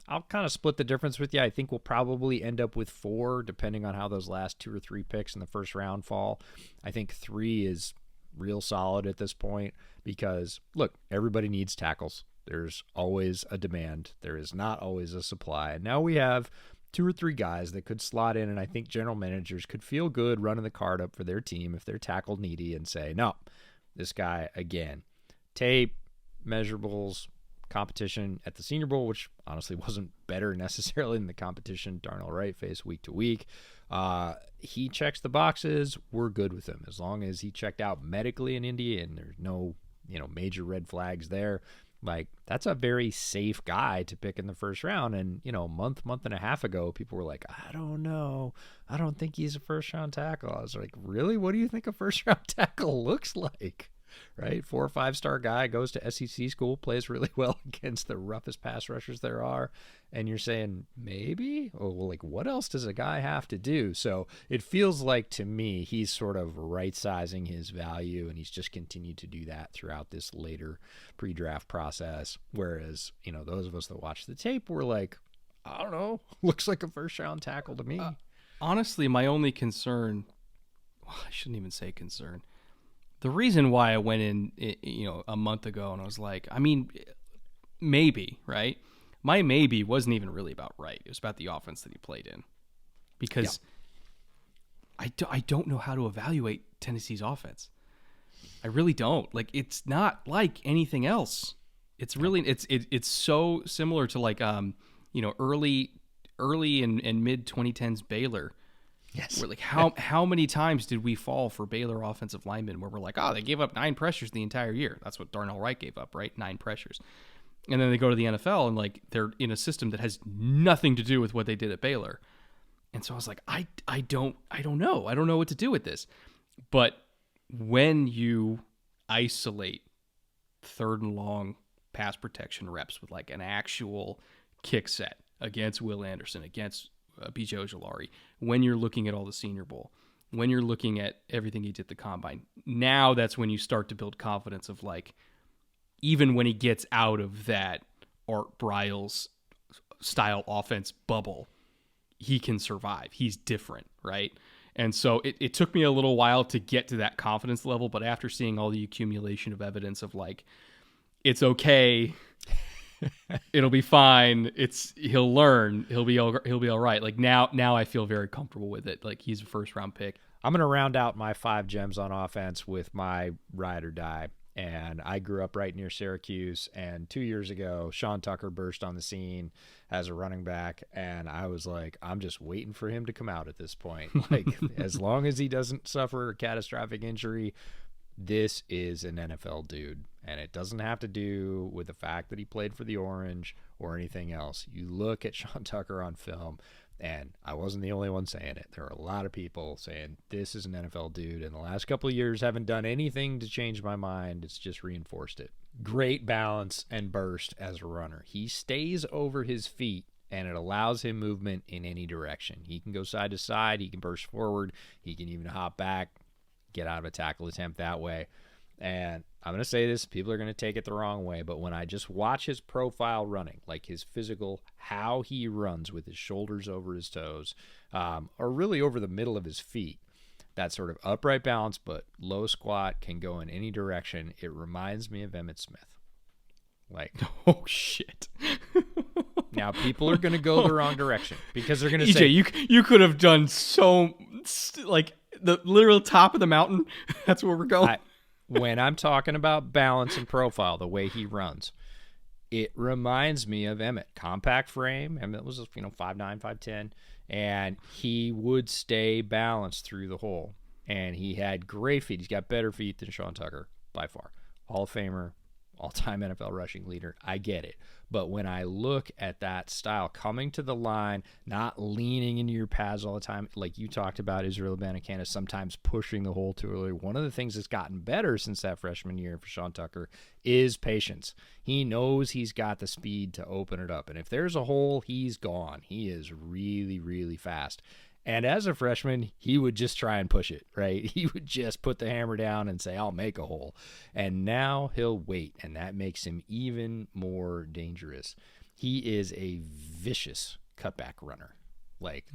I'll kind of split the difference with you. I think we'll probably end up with 4, depending on how those last 2 or 3 picks in the first round fall. I think 3 is real solid at this point because, look, everybody needs tackles. There's always a demand. There is not always a supply. And now we have 2 or 3 guys that could slot in, and I think general managers could feel good running the card up for their team if they're tackle needy and say, no, this guy, again, tape, measurables, competition at the Senior Bowl, which honestly wasn't better necessarily than the competition Darnell Wright faced week to week. He checks the boxes. We're good with him as long as he checked out medically in Indy and there's no, major red flags there. Like, that's a very safe guy to pick in the first round. And, a month and a half ago, people were like, I don't know. I don't think he's a first-round tackle. I was like, really? What do you think a first-round tackle looks like? Right? 4 or 5-star guy goes to SEC school, plays really well against the roughest pass rushers there are. And you're saying, maybe? Oh, well, like, what else does a guy have to do? So it feels like, to me, he's sort of right-sizing his value, and he's just continued to do that throughout this later pre-draft process. Whereas, those of us that watch the tape were like, I don't know, looks like a first-round tackle to me. Honestly, my only concern, well, I shouldn't even say concern. The reason why I went in, a month ago and I was like, I mean, maybe, right? My maybe wasn't even really about Wright. It was about the offense that he played in. Because I don't know how to evaluate Tennessee's offense. I really don't. Like, it's not like anything else. It's really, it's so similar to like, early and mid 2010s Baylor. Yes. We're like, how many times did we fall for Baylor offensive linemen where we're like, oh, they gave up 9 pressures the entire year. That's what Darnell Wright gave up, right? 9 pressures. And then they go to the NFL and like they're in a system that has nothing to do with what they did at Baylor. And so I was like, I don't know. I don't know what to do with this. But when you isolate 3rd and long pass protection reps with like an actual kick set against Will Anderson, against B.J. Ojolari, when you're looking at all the Senior Bowl, when you're looking at everything he did at the Combine, now that's when you start to build confidence of like, even when he gets out of that Art Briles style offense bubble, he can survive. He's different, right? And so it took me a little while to get to that confidence level, but after seeing all the accumulation of evidence of like, it's okay, it'll be fine. He'll learn. He'll be all right. Like now I feel very comfortable with it. Like he's a 1st-round pick. I'm going to round out my 5 gems on offense with my ride or die. And I grew up right near Syracuse. And 2 years ago, Sean Tucker burst on the scene as a running back. And I was like, I'm just waiting for him to come out at this point. Like, as long as he doesn't suffer a catastrophic injury, this is an NFL dude. And it doesn't have to do with the fact that he played for the Orange or anything else. You look at Sean Tucker on film, and I wasn't the only one saying it. There are a lot of people saying this is an NFL dude, and the last couple of years haven't done anything to change my mind. It's just reinforced it. Great balance and burst as a runner. He stays over his feet, and it allows him movement in any direction. He can go side to side. He can burst forward. He can even hop back, get out of a tackle attempt that way. And I'm going to say this, people are going to take it the wrong way, but when I just watch his profile running, like his physical, how he runs with his shoulders over his toes, or really over the middle of his feet, that sort of upright balance but low squat, can go in any direction. It reminds me of Emmitt Smith. Like, oh, shit. Now, people are going to go the wrong direction because they're going to EJ, say... you could have done so, like, the literal top of the mountain. That's where we're going. When I'm talking about balance and profile, the way he runs, it reminds me of Emmitt. Compact frame. Emmitt was, 5'9", 5'10", and he would stay balanced through the hole. And he had great feet. He's got better feet than Sean Tucker, by far. Hall of Famer, all-time NFL rushing leader. I get it. But when I look at that style, coming to the line, not leaning into your pads all the time, like you talked about, Israel Abanikanda sometimes pushing the hole too early. One of the things that's gotten better since that freshman year for Sean Tucker is patience. He knows he's got the speed to open it up. And if there's a hole, he's gone. He is really, really fast. And as a freshman, he would just try and push it, right? He would just put the hammer down and say, I'll make a hole. And now he'll wait, and that makes him even more dangerous. He is a vicious cutback runner. Like,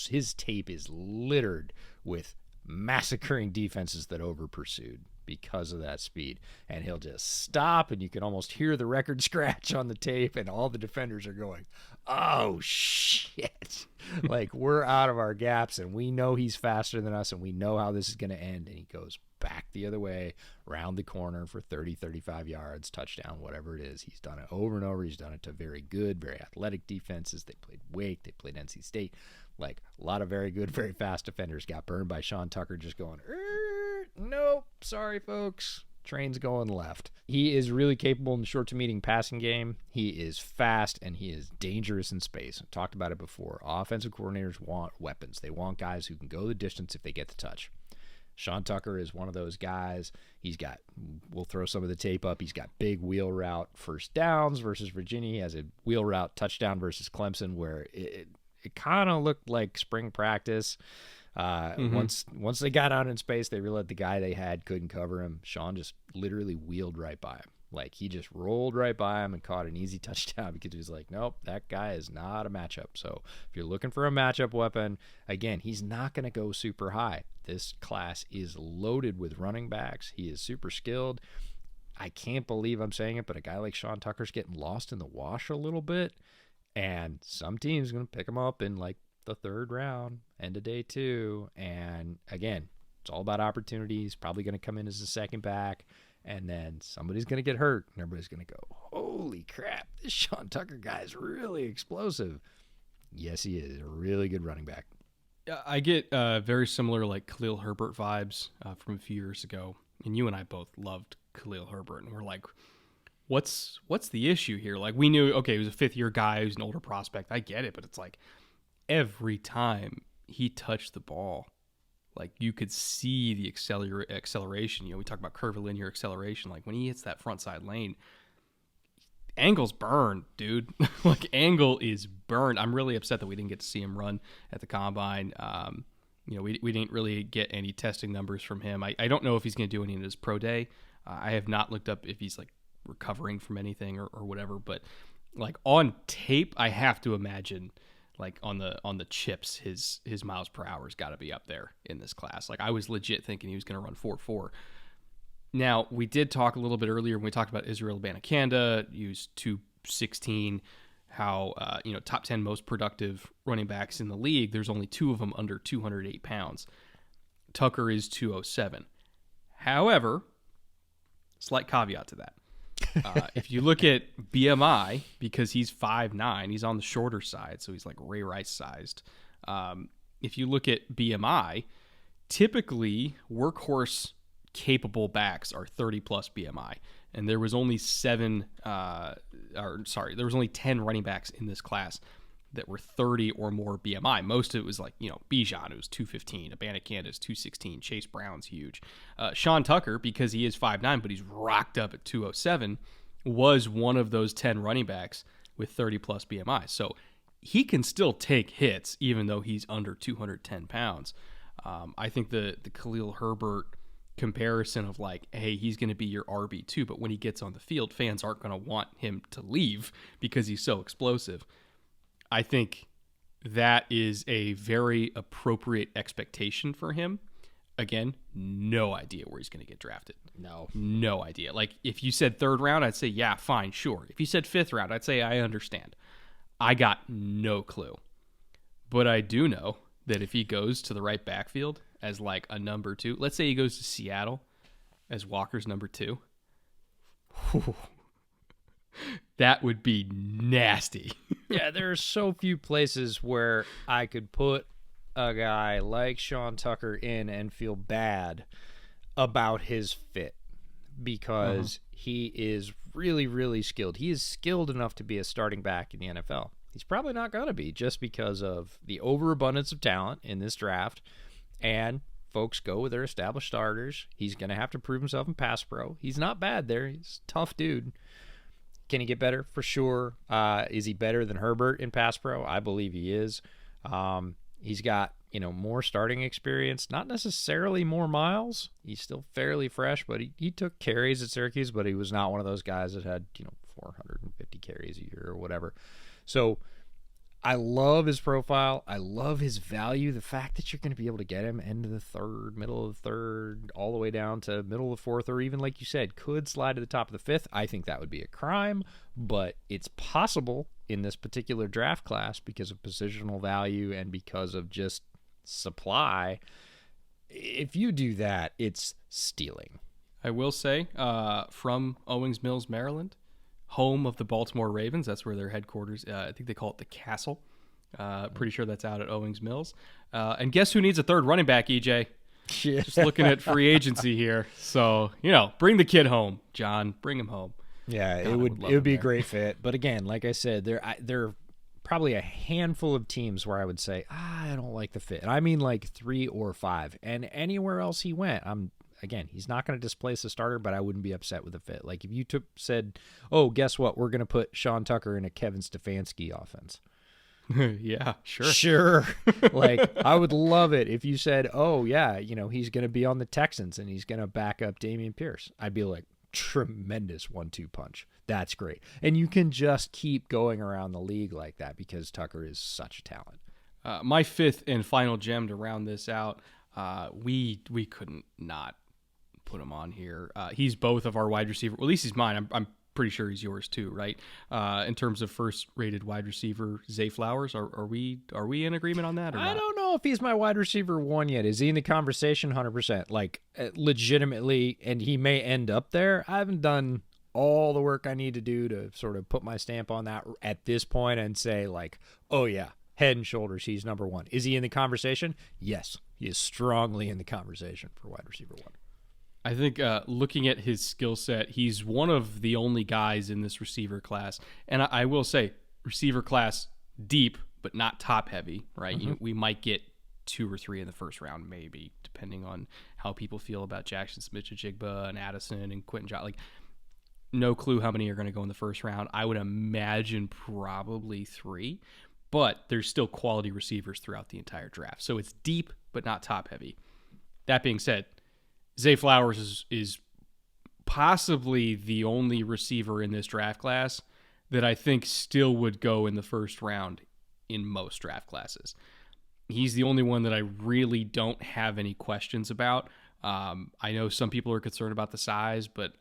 his tape is littered with massacring defenses that over-pursued. because of that speed. And he'll just stop, and you can almost hear the record scratch on the tape, and all the defenders are going, oh, shit. Like, we're out of our gaps, and we know he's faster than us, and we know how this is going to end. And he goes back the other way, round the corner for 30, 35 yards, touchdown, whatever it is. He's done it over and over. He's done it to very good, very athletic defenses. They played Wake. They played NC State. Like, a lot of very good, very fast defenders got burned by Sean Tucker just going, nope, sorry, folks. Train's going left. He is really capable in the short to medium passing game. He is fast, and he is dangerous in space. I talked about it before. Offensive coordinators want weapons. They want guys who can go the distance if they get the touch. Sean Tucker is one of those guys. We'll throw some of the tape up. He's got big wheel route first downs versus Virginia. He has a wheel route touchdown versus Clemson where it kind of looked like spring practice. Once they got out in space, they realized the guy they had couldn't cover him. Sean just literally wheeled right by him. Like, he just rolled right by him and caught an easy touchdown because he was like, nope, that guy is not a matchup. So if you're looking for a matchup weapon, again, he's not going to go super high. This class is loaded with running backs. He is super skilled. I can't believe I'm saying it, but a guy like Sean Tucker's getting lost in the wash a little bit. And some team's going to pick him up in like the third round, end of day 2. And again, it's all about opportunities. Probably going to come in as a second back. And then somebody's going to get hurt. And everybody's going to go, holy crap, this Sean Tucker guy is really explosive. Yes, he is. A really good running back. I get very similar like Khalil Herbert vibes from a few years ago. And you and I both loved Khalil Herbert. And we're like, what's the issue here? Like, we knew, okay, he was a fifth-year guy. He was an older prospect. I get it. But it's like every time he touched the ball, like, you could see the acceleration. You know, we talk about curvilinear acceleration. Like, when he hits that front side lane, Angle's burned, dude. Like, Angle is burned. I'm really upset that we didn't get to see him run at the Combine. You know, we didn't really get any testing numbers from him. I don't know if he's going to do any in his pro day. I have not looked up if he's, like, recovering from anything or whatever. But, like, on tape, I have to imagine, like, on the chips, his miles per hour has got to be up there in this class. Like, I was legit thinking he was going to run 4.4. Now, we did talk a little bit earlier when we talked about Israel Abanikanda, used 216, how, top 10 most productive running backs in the league. There's only 2 of them under 208 pounds. Tucker is 207. However, slight caveat to that. If you look at BMI, because he's 5'9", he's on the shorter side, so he's like Ray Rice sized. If you look at BMI, typically workhorse capable backs are 30 plus BMI, and there was only 10 running backs in this class that were 30 or more BMI. Most of it was like, Bijan, who's 215, Abanikanda is 216, Chase Brown's huge. Sean Tucker, because he is 5'9", but he's rocked up at 207, was one of those 10 running backs with 30 plus BMI. So he can still take hits even though he's under 210 pounds. I think the Khalil Herbert comparison of like, hey, he's going to be your RB2, but when he gets on the field, fans aren't going to want him to leave because he's so explosive. I think that is a very appropriate expectation for him. Again, no idea where he's going to get drafted. No idea. Like, if you said third round, I'd say, yeah, fine, sure. If you said fifth round, I'd say I understand. I got no clue. But I do know that if he goes to the right backfield as like a number 2, let's say he goes to Seattle as Walker's number 2, that would be nasty. Yeah, there are so few places where I could put a guy like Sean Tucker in and feel bad about his fit because he is really, really skilled. He is skilled enough to be a starting back in the NFL. He's probably not going to be just because of the overabundance of talent in this draft, and folks go with their established starters. He's going to have to prove himself in pass pro. He's not bad there. He's a tough dude. Can he get better? For sure. Is he better than Herbert in pass pro? I believe he is. He's got, more starting experience, not necessarily more miles. He's still fairly fresh, but he took carries at Syracuse, but he was not one of those guys that had, 450 carries a year or whatever. So I love his profile. I love his value. The fact that you're going to be able to get him end of the third, middle of the third, all the way down to middle of the fourth, or even, like you said, could slide to the top of the fifth. I think that would be a crime, but it's possible in this particular draft class because of positional value and because of just supply. If you do that, it's stealing. I will say, from Owings Mills, Maryland, home of the Baltimore Ravens. That's where their headquarters. I think they call it the Castle. Pretty sure that's out at Owings Mills. And guess who needs a third running back, EJ? Just looking at free agency here. So, bring the kid home, John. Bring him home. Yeah, it would be a great fit. But again, like I said, there are probably a handful of teams where I would say, I don't like the fit. And I mean like 3 or 5. And anywhere else he went, Again, he's not going to displace the starter, but I wouldn't be upset with the fit. Like if you said, oh, guess what? We're going to put Sean Tucker in a Kevin Stefanski offense. Yeah, sure. Sure. Like I would love it if you said, oh, yeah, he's going to be on the Texans and he's going to back up Dameon Pierce. I'd be like, tremendous 1-2 punch. That's great. And you can just keep going around the league like that because Tucker is such a talent. My fifth and final gem to round this out, we couldn't not put him on here. He's both of our wide receiver. Well, at least he's mine. I'm pretty sure he's yours too, right? In terms of first-rated wide receiver, Zay Flowers. Are we in agreement on that? Or I not? don't know if he's my wide receiver 1 yet. Is he in the conversation? 100%. Like legitimately, and he may end up there. I haven't done all the work I need to do to sort of put my stamp on that at this point and say like, oh yeah, head and shoulders, he's number 1. Is he in the conversation? Yes, he is strongly in the conversation for wide receiver 1. I think looking at his skill set, he's one of the only guys in this receiver class. And I will say, receiver class deep, but not top heavy, right? Mm-hmm. We might get 2 or 3 in the first round, maybe, depending on how people feel about Jackson Smith-Njigba and Addison and Quentin John. Like, no clue how many are going to go in the first round. I would imagine probably 3, but there's still quality receivers throughout the entire draft. So it's deep, but not top heavy. That being said, Zay Flowers is possibly the only receiver in this draft class that I think still would go in the first round in most draft classes. He's the only one that I really don't have any questions about. I know some people are concerned about the size, but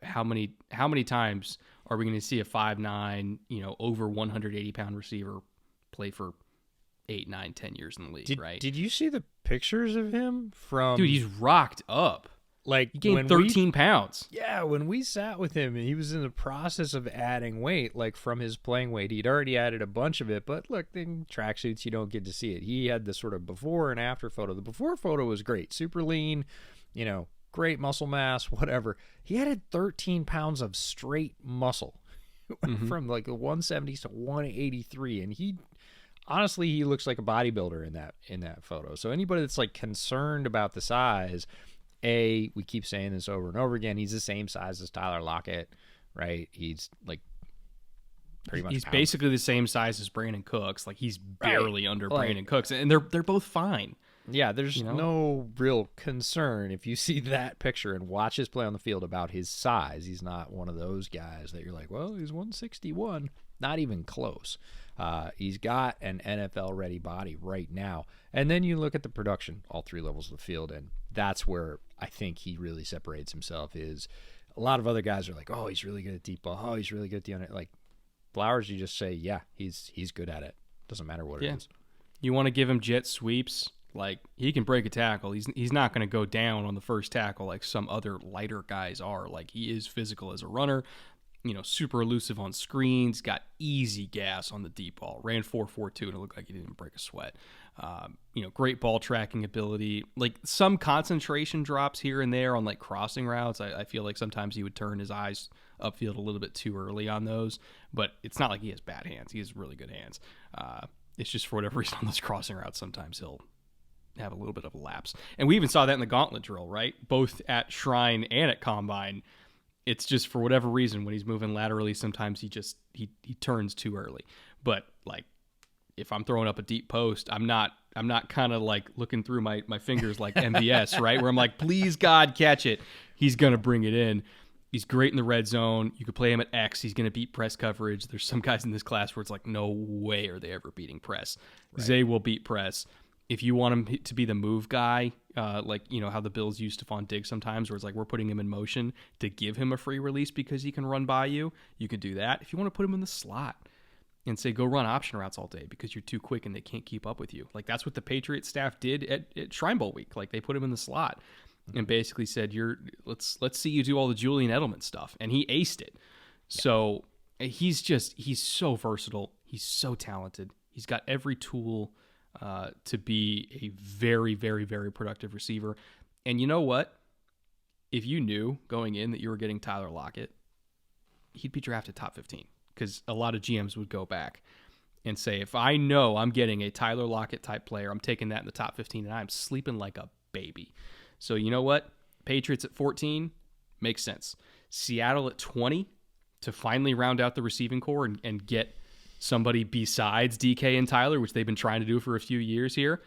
how many times are we going to see a 5'9", over 180-pound receiver play for 8, 9, 10 years in the league, right? Did you see the pictures of him from... Dude, he's rocked up. Like he gained 13 pounds. Yeah, when we sat with him, and he was in the process of adding weight, like from his playing weight. He'd already added a bunch of it, but look, in tracksuits, you don't get to see it. He had the sort of before and after photo. The before photo was great. Super lean, great muscle mass, whatever. He added 13 pounds of straight muscle from like the 170s to 183, and he looks like a bodybuilder in that photo. So anybody that's like concerned about the size, we keep saying this over and over again, he's the same size as Tyler Lockett, right? He's like pretty much. He's basically the same size as Brandon Cooks. Like he's barely under Brandon Cooks, and they're both fine. Yeah, there's no real concern if you see that picture and watch his play on the field about his size. He's not one of those guys that you're like, well, he's 161. Not even close. He's got an NFL-ready body right now. And then you look at the production, all 3 levels of the field, and that's where I think he really separates himself. Is a lot of other guys are like, oh, he's really good at deep ball. Oh, he's really good at the under. Like Flowers, you just say, yeah, he's good at it. Doesn't matter what it is. You want to give him jet sweeps. Like, he can break a tackle. He's not going to go down on the first tackle like some other lighter guys are. Like, he is physical as a runner, super elusive on screens, got easy gas on the deep ball, ran 4.42, and it looked like he didn't break a sweat. Great ball tracking ability. Like, some concentration drops here and there on, like, crossing routes. I feel like sometimes he would turn his eyes upfield a little bit too early on those, but it's not like he has bad hands. He has really good hands. It's just for whatever reason on those crossing routes, sometimes he'll have a little bit of a lapse. And we even saw that in the gauntlet drill, right? Both at Shrine and at Combine. It's just for whatever reason when he's moving laterally, sometimes he turns too early. But like if I'm throwing up a deep post, I'm not kind of like looking through my fingers like MVS, right? Where I'm like, please God, catch it. He's gonna bring it in. He's great in the red zone. You could play him at X. He's going to beat press coverage. There's some guys in this class where it's like, no way are they ever beating press. Right. Zay will beat press. If you want him to be the move guy, like, how the Bills use Stephon Diggs sometimes, where it's like we're putting him in motion to give him a free release because he can run by you, you can do that. If you want to put him in the slot and say, go run option routes all day because you're too quick and they can't keep up with you. Like, that's what the Patriots staff did at Shrine Bowl week. Like, they put him in the slot and basically said, let's see you do all the Julian Edelman stuff. And he aced it. Yeah. So he's so versatile. He's so talented. He's got every tool to be a very, very, very productive receiver. And you know what? If you knew going in that you were getting Tyler Lockett, he'd be drafted top 15, because a lot of GMs would go back and say, if I know I'm getting a Tyler Lockett type player, I'm taking that in the top 15 and I'm sleeping like a baby. So you know what? Patriots at 14 makes sense. Seattle at 20 to finally round out the receiving core and get somebody besides DK and Tyler, which they've been trying to do for a few years here.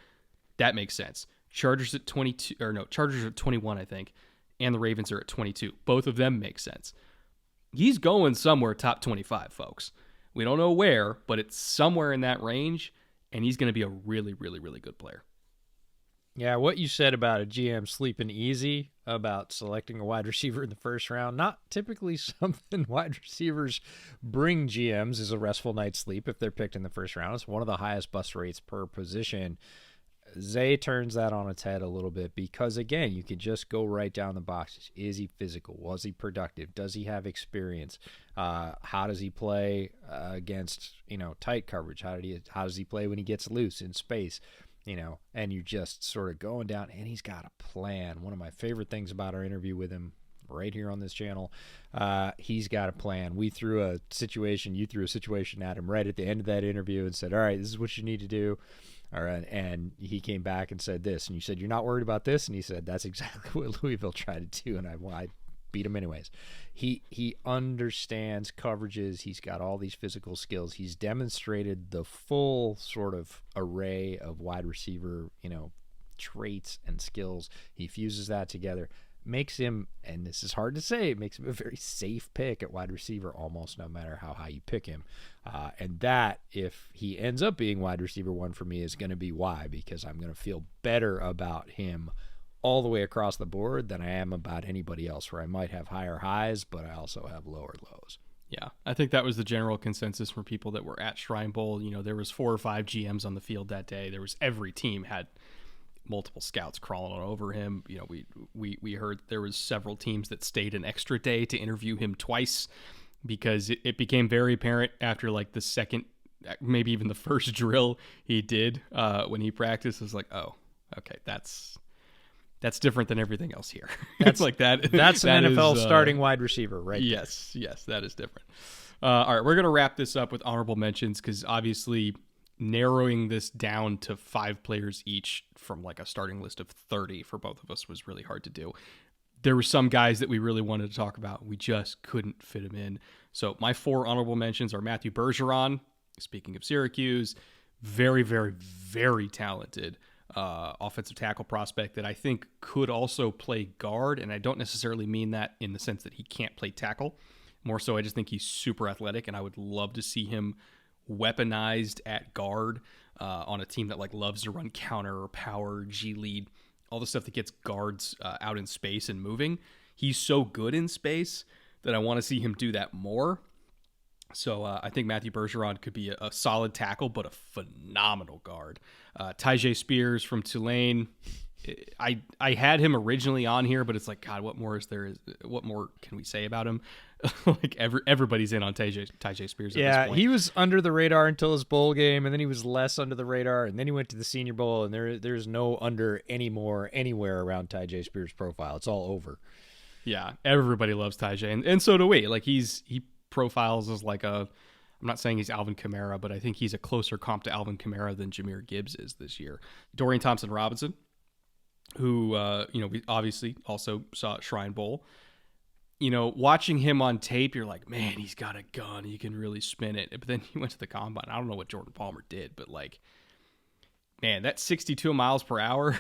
That makes sense. Chargers at 21, I think, and the Ravens are at 22. Both of them make sense. He's going somewhere top 25, folks. We don't know where, but it's somewhere in that range, and he's going to be a really, really, really good player. Yeah, what you said about a GM sleeping easy about selecting a wide receiver in the first round, not typically something wide receivers bring GMs is a restful night's sleep if they're picked in the first round. It's one of the highest bust rates per position. Zay turns that on its head a little bit because, again, you can just go right down the boxes. Is he physical? Was he productive? Does he have experience? How does he play against, tight coverage? How does he play when he gets loose in space? And you're just sort of going down, and he's got a plan. One of my favorite things about our interview with him right here on this channel, he's got a plan. You threw a situation at him right at the end of that interview and said, all right, this is what you need to do. All right, and he came back and said this, and you said, you're not worried about this? And he said, that's exactly what Louisville tried to do, and I beat him anyways. He understands coverages. He's got all these physical skills. He's demonstrated the full sort of array of wide receiver, traits and skills. He fuses that together, makes him, and this is hard to say, it makes him a very safe pick at wide receiver almost no matter how high you pick him. And that, if he ends up being wide receiver one for me, is going to be why, because I'm going to feel better about him all the way across the board than I am about anybody else, where I might have higher highs, but I also have lower lows. Yeah, I think that was the general consensus from people that were at Shrine Bowl. There was 4 or 5 GMs on the field that day. Every team had multiple scouts crawling all over him. We heard there was several teams that stayed an extra day to interview him twice, because it became very apparent after like the second, maybe even the first drill he did when he practiced. It was like, oh, okay, that's different than everything else here. That's like that. That's an NFL starting wide receiver, right? Yes, that is different. All right, we're going to wrap this up with honorable mentions, because obviously narrowing this down to 5 players each from like a starting list of 30 for both of us was really hard to do. There were some guys that we really wanted to talk about. We just couldn't fit them in. So my 4 honorable mentions are Matthew Bergeron, speaking of Syracuse, very, very, very talented offensive tackle prospect that I think could also play guard. And I don't necessarily mean that in the sense that he can't play tackle. More so, I just think he's super athletic, and I would love to see him weaponized at guard on a team that like loves to run counter or power, G lead, all the stuff that gets guards out in space and moving. He's so good in space that I want to see him do that more. So I think Matthew Bergeron could be a solid tackle, but a phenomenal guard. Tyjae Spears from Tulane. I had him originally on here, but it's like, God, what more is there? What more can we say about him? Like everybody's in on Tyjae Spears. At this point. He was under the radar until his bowl game, and then he was less under the radar, and then he went to the Senior Bowl, and there's no under anymore anywhere around Tyjae Spears' profile. It's all over. Yeah, everybody loves Tyjae, and so do we. Like he profiles as like I'm not saying he's Alvin Kamara, but I think he's a closer comp to Alvin Kamara than Jahmyr Gibbs is this year. Dorian Thompson-Robinson, who we obviously also saw at Shrine Bowl. Watching him on tape, you're like, man, he's got a gun. He can really spin it. But then he went to the combine. I don't know what Jordan Palmer did, but like man, that 62 miles per hour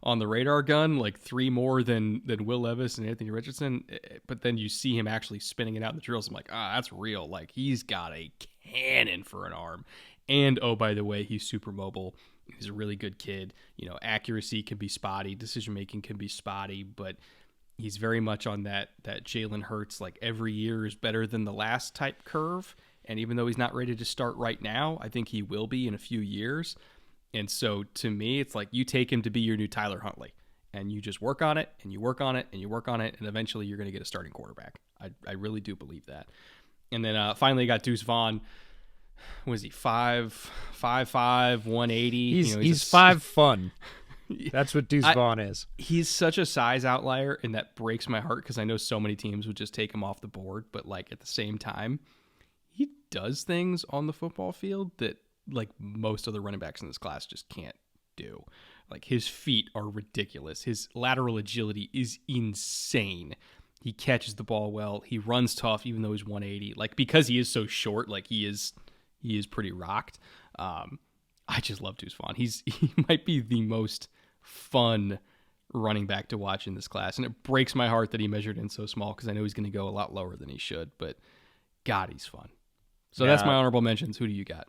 on the radar gun, like 3 more than Will Levis and Anthony Richardson. But then you see him actually spinning it out in the drills. I'm like, that's real. Like, he's got a cannon for an arm. And, oh, by the way, he's super mobile. He's a really good kid. Accuracy can be spotty. Decision-making can be spotty. But he's very much on that Jalen Hurts, like, every year is better than the last type curve. And even though he's not ready to start right now, I think he will be in a few years. And so to me, it's like you take him to be your new Tyler Huntley. And you just work on it, and you work on it, and you work on it, and eventually you're going to get a starting quarterback. I really do believe that. And then finally got Deuce Vaughn. Was he 5'5", 180? He's 5 fun. That's what Deuce Vaughn is. He's such a size outlier, and that breaks my heart because I know so many teams would just take him off the board. But like at the same time, he does things on the football field that like most other running backs in this class just can't do. Like his feet are ridiculous. His lateral agility is insane. He catches the ball well. He runs tough, even though he's 180. Like because he is so short, like he is pretty rocked. I just love Deuce Vaughn. He might be the most fun running back to watch in this class, and it breaks my heart that he measured in so small because I know he's going to go a lot lower than he should. But God, he's fun. So that's my honorable mentions. Who do you got?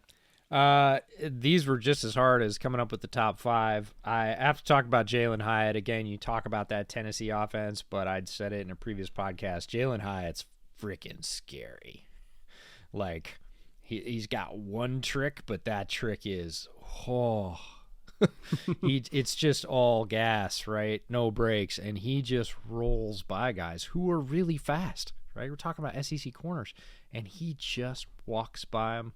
These were just as hard as coming up with the top 5. I have to talk about Jalen Hyatt again. You talk about that Tennessee offense, but I'd said it in a previous podcast. Jalen Hyatt's freaking scary. Like he's got one trick, but that trick is it's just all gas, right? No brakes, and he just rolls by guys who are really fast, right? We're talking about SEC corners, and he just walks by them.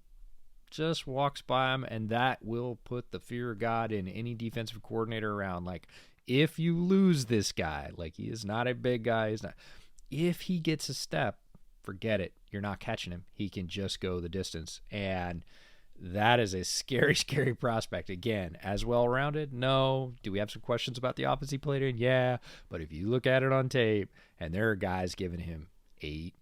And that will put the fear of God in any defensive coordinator around. Like, if you lose this guy, like he is not a big guy, if he gets a step, forget it. You're not catching him. He can just go the distance. And that is a scary, scary prospect. Again, as well-rounded? No. Do we have some questions about the offense he played in? Yeah. But if you look at it on tape, and there are guys giving him 8,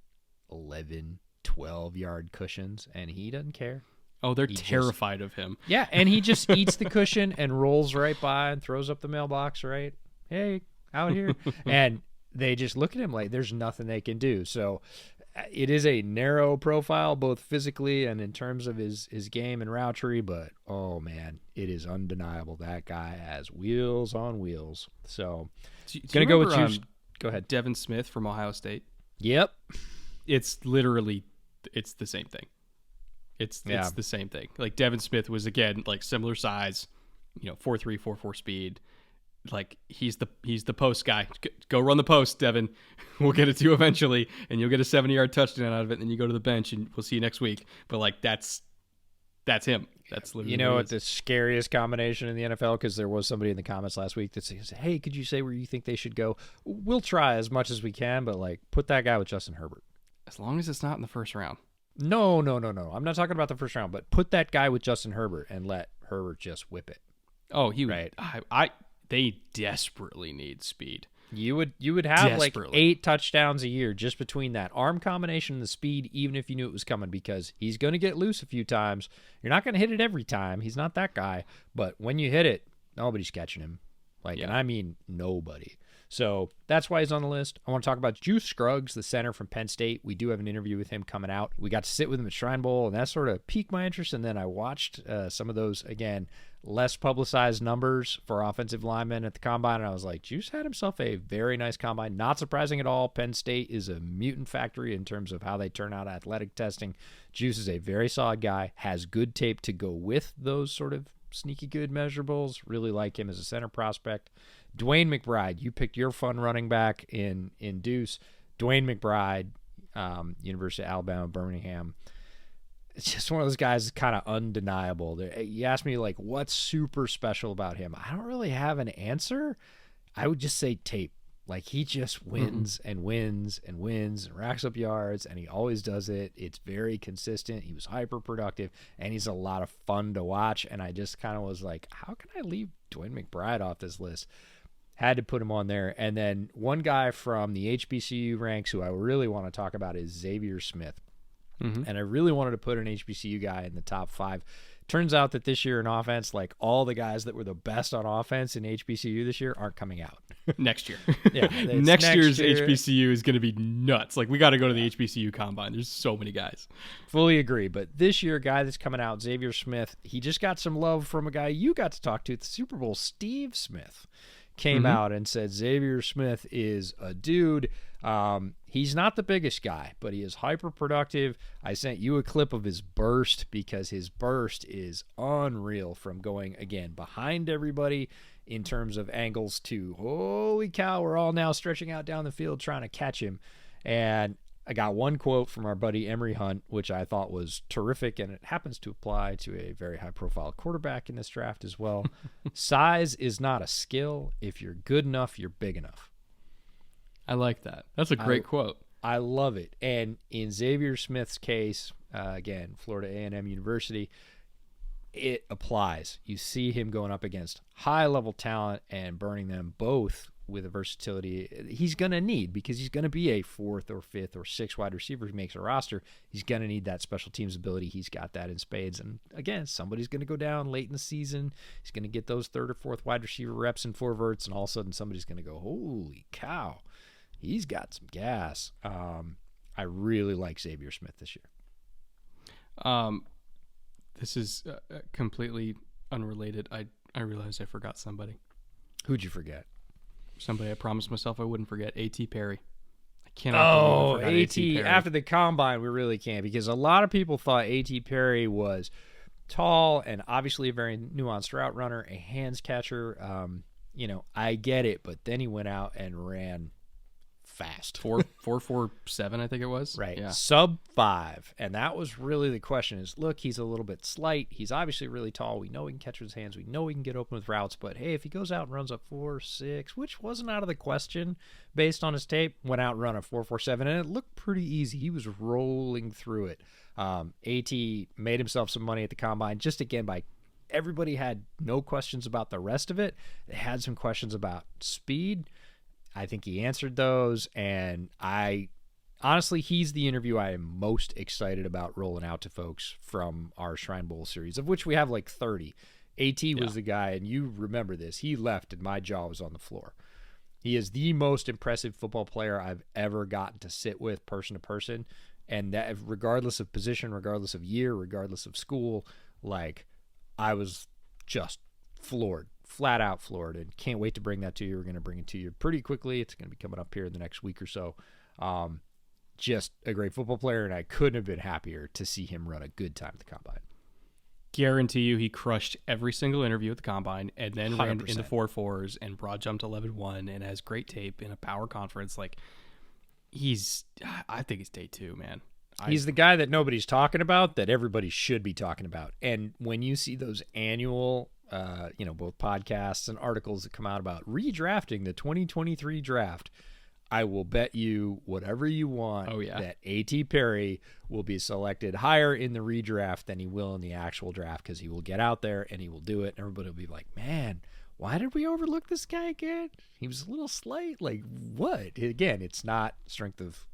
11, 12-yard cushions, and he doesn't care. Oh, they're terrified of him. Yeah, and he just eats the cushion and rolls right by and throws up the mailbox, right? Hey, out here. And they just look at him like there's nothing they can do. So it is a narrow profile, both physically and in terms of his game and route tree, but, oh, man, it is undeniable. That guy has wheels on wheels. So going to go with you. Go ahead. Devin Smith from Ohio State. Yep. It's literally it's the same thing. It's the same thing. Like Devin Smith was, again, like similar size, 4.3, 4.4 speed. Like he's the post guy. Go run the post, Devin. We'll get it to you eventually, and you'll get a 70-yard touchdown out of it. And then you go to the bench, and we'll see you next week. But like that's him. That's literally what the scariest combination in the NFL, because there was somebody in the comments last week that says, "Hey, could you say where you think they should go?" We'll try as much as we can, but like put that guy with Justin Herbert. As long as it's not in the first round. No. I'm not talking about the first round, but put that guy with Justin Herbert and let Herbert just whip it. Oh, he would. Right. They desperately need speed. You would have like 8 touchdowns a year just between that arm combination and the speed, even if you knew it was coming, because he's going to get loose a few times. You're not going to hit it every time. He's not that guy. But when you hit it, nobody's catching him. And I mean nobody. So that's why he's on the list. I want to talk about Juice Scruggs, the center from Penn State. We do have an interview with him coming out. We got to sit with him at Shrine Bowl, and that sort of piqued my interest. And then I watched some of those, again, less publicized numbers for offensive linemen at the Combine, and I was like, Juice had himself a very nice Combine. Not surprising at all. Penn State is a mutant factory in terms of how they turn out athletic testing. Juice is a very solid guy, has good tape to go with those sort of sneaky good measurables. Really like him as a center prospect. Dwayne McBride, you picked your fun running back in Deuce. Dwayne McBride, University of Alabama, Birmingham. It's just one of those guys that's kind of undeniable. You ask me, like, what's super special about him? I don't really have an answer. I would just say tape. Like, he just wins and wins and wins and racks up yards, and he always does it. It's very consistent. He was hyper productive, and he's a lot of fun to watch. And I just kind of was like, how can I leave Dwayne McBride off this list? Had to put him on there. And then one guy from the HBCU ranks who I really want to talk about is Xavier Smith. And I really wanted to put an HBCU guy in the top 5. Turns out that this year in offense, like all the guys that were the best on offense in HBCU this year aren't coming out. Next year. Yeah, next year's HBCU is going to be nuts. Like, we got to go to the HBCU combine. There's so many guys. Fully agree. But this year, guy that's coming out, Xavier Smith, he just got some love from a guy you got to talk to at the Super Bowl, Steve Smith. Came out and said Xavier Smith is a dude. He's not the biggest guy, but he is hyper productive. I sent you a clip of his burst because his burst is unreal, from going, again, behind everybody in terms of angles to, holy cow, we're all now stretching out down the field trying to catch him. And I got one quote from our buddy Emery Hunt, which I thought was terrific, and it happens to apply to a very high-profile quarterback in this draft as well. Size is not a skill. If you're good enough, you're big enough. I like that. That's a great quote. I love it. And in Xavier Smith's case, again, Florida A&M University, it applies. You see him going up against high-level talent and burning them both with a versatility he's going to need, because he's going to be a 4th or 5th or 6th wide receiver who makes a roster. He's going to need that special teams ability. He's got that in spades. And again, somebody's going to go down late in the season. He's going to get those 3rd or 4th wide receiver reps and 4 verts, and all of a sudden somebody's going to go, holy cow, he's got some gas. I really like Xavier Smith this year. This is completely unrelated. I realized I forgot somebody. Who'd you forget? Somebody I promised myself I wouldn't forget. A.T. Perry. I cannot believe I forgot A.T. Perry. After the combine, we really can't, because a lot of people thought A.T. Perry was tall and obviously a very nuanced route runner, a hands catcher. I get it, but then he went out and ran fast. 4.47, I think it was. Right. Yeah. Sub 5. And that was really the question is, look, he's a little bit slight. He's obviously really tall. We know he can catch with his hands. We know he can get open with routes. But, hey, if he goes out and runs a 4.6, which wasn't out of the question based on his tape, went out and run a 4.47, and it looked pretty easy. He was rolling through it. A.T. made himself some money at the combine, just again by everybody had no questions about the rest of it. They had some questions about speed. I think he answered those, and honestly, he's the interview I am most excited about rolling out to folks from our Shrine Bowl series, of which we have like 30. AT was the guy, and you remember this. He left, and my jaw was on the floor. He is the most impressive football player I've ever gotten to sit with person to person, and that regardless of position, regardless of year, regardless of school, like I was just floored. Flat out floored, and can't wait to bring that to you. We're going to bring it to you pretty quickly. It's going to be coming up here in the next week or so. Just a great football player, and I couldn't have been happier to see him run a good time at the combine. Guarantee you he crushed every single interview at the combine, and then 100%. Ran into 4.4s and broad jumped 11.1 and has great tape in a power conference. Like, I think he's day 2, man. He's the guy that nobody's talking about that everybody should be talking about. And when you see those annual both podcasts and articles that come out about redrafting the 2023 draft, I will bet you whatever you want that A.T. Perry will be selected higher in the redraft than he will in the actual draft, because he will get out there and he will do it. And everybody will be like, man, why did we overlook this guy again? He was a little slight. Like, what? Again, it's not strength of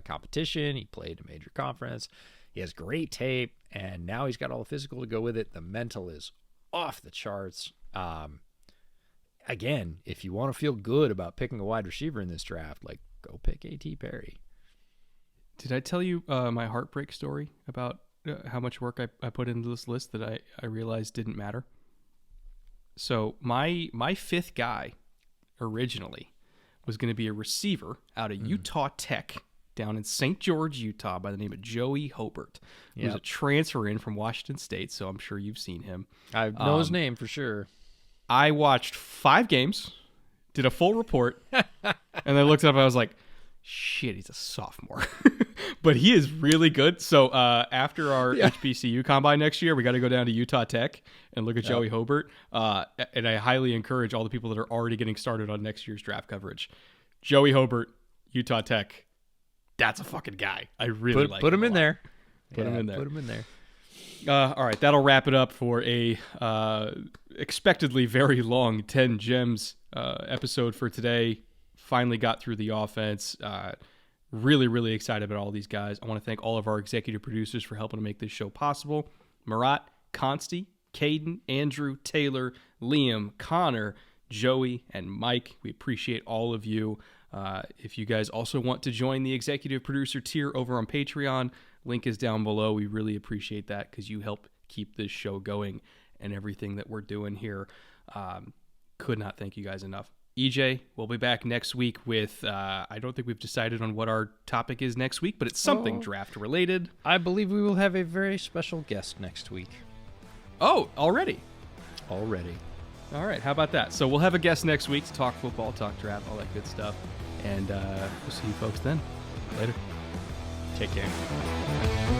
competition. He played a major conference. He has great tape, and now he's got all the physical to go with it. The mental is off the charts. Again, if you want to feel good about picking a wide receiver in this draft, like, go pick A.T. Perry. Did I tell you my heartbreak story about how much work I put into this list that I realized didn't matter? So my 5th guy originally was going to be a receiver out of Utah Tech down in St. George, Utah, by the name of Joey Hobart. He was a transfer in from Washington State, so I'm sure you've seen him. I know his name for sure. I watched 5 games, did a full report, and then looked up, I was like, shit, he's a sophomore. But he is really good. So after our HBCU combine next year, we got to go down to Utah Tech and look at Joey Hobart. And I highly encourage all the people that are already getting started on next year's draft coverage. Joey Hobart, Utah Tech. That's a fucking guy. I really like him. Put him in there. Put him in there. Put him in there. All right, that'll wrap it up for a expectedly very long 10 Gems episode for today. Finally got through the offense. Really, really excited about all these guys. I want to thank all of our executive producers for helping to make this show possible. Marat, Consti, Caden, Andrew, Taylor, Liam, Connor, Joey, and Mike. We appreciate all of you. If you guys also want to join the executive producer tier over on Patreon, link is down below. We really appreciate that because you help keep this show going and everything that we're doing here. Could not thank you guys enough. EJ, we'll be back next week with, I don't think we've decided on what our topic is next week, but it's something draft related. I believe we will have a very special guest next week. Oh, already? Already. All right, how about that? So we'll have a guest next week to talk football, talk draft, all that good stuff. And we'll see you folks then. Later. Take care.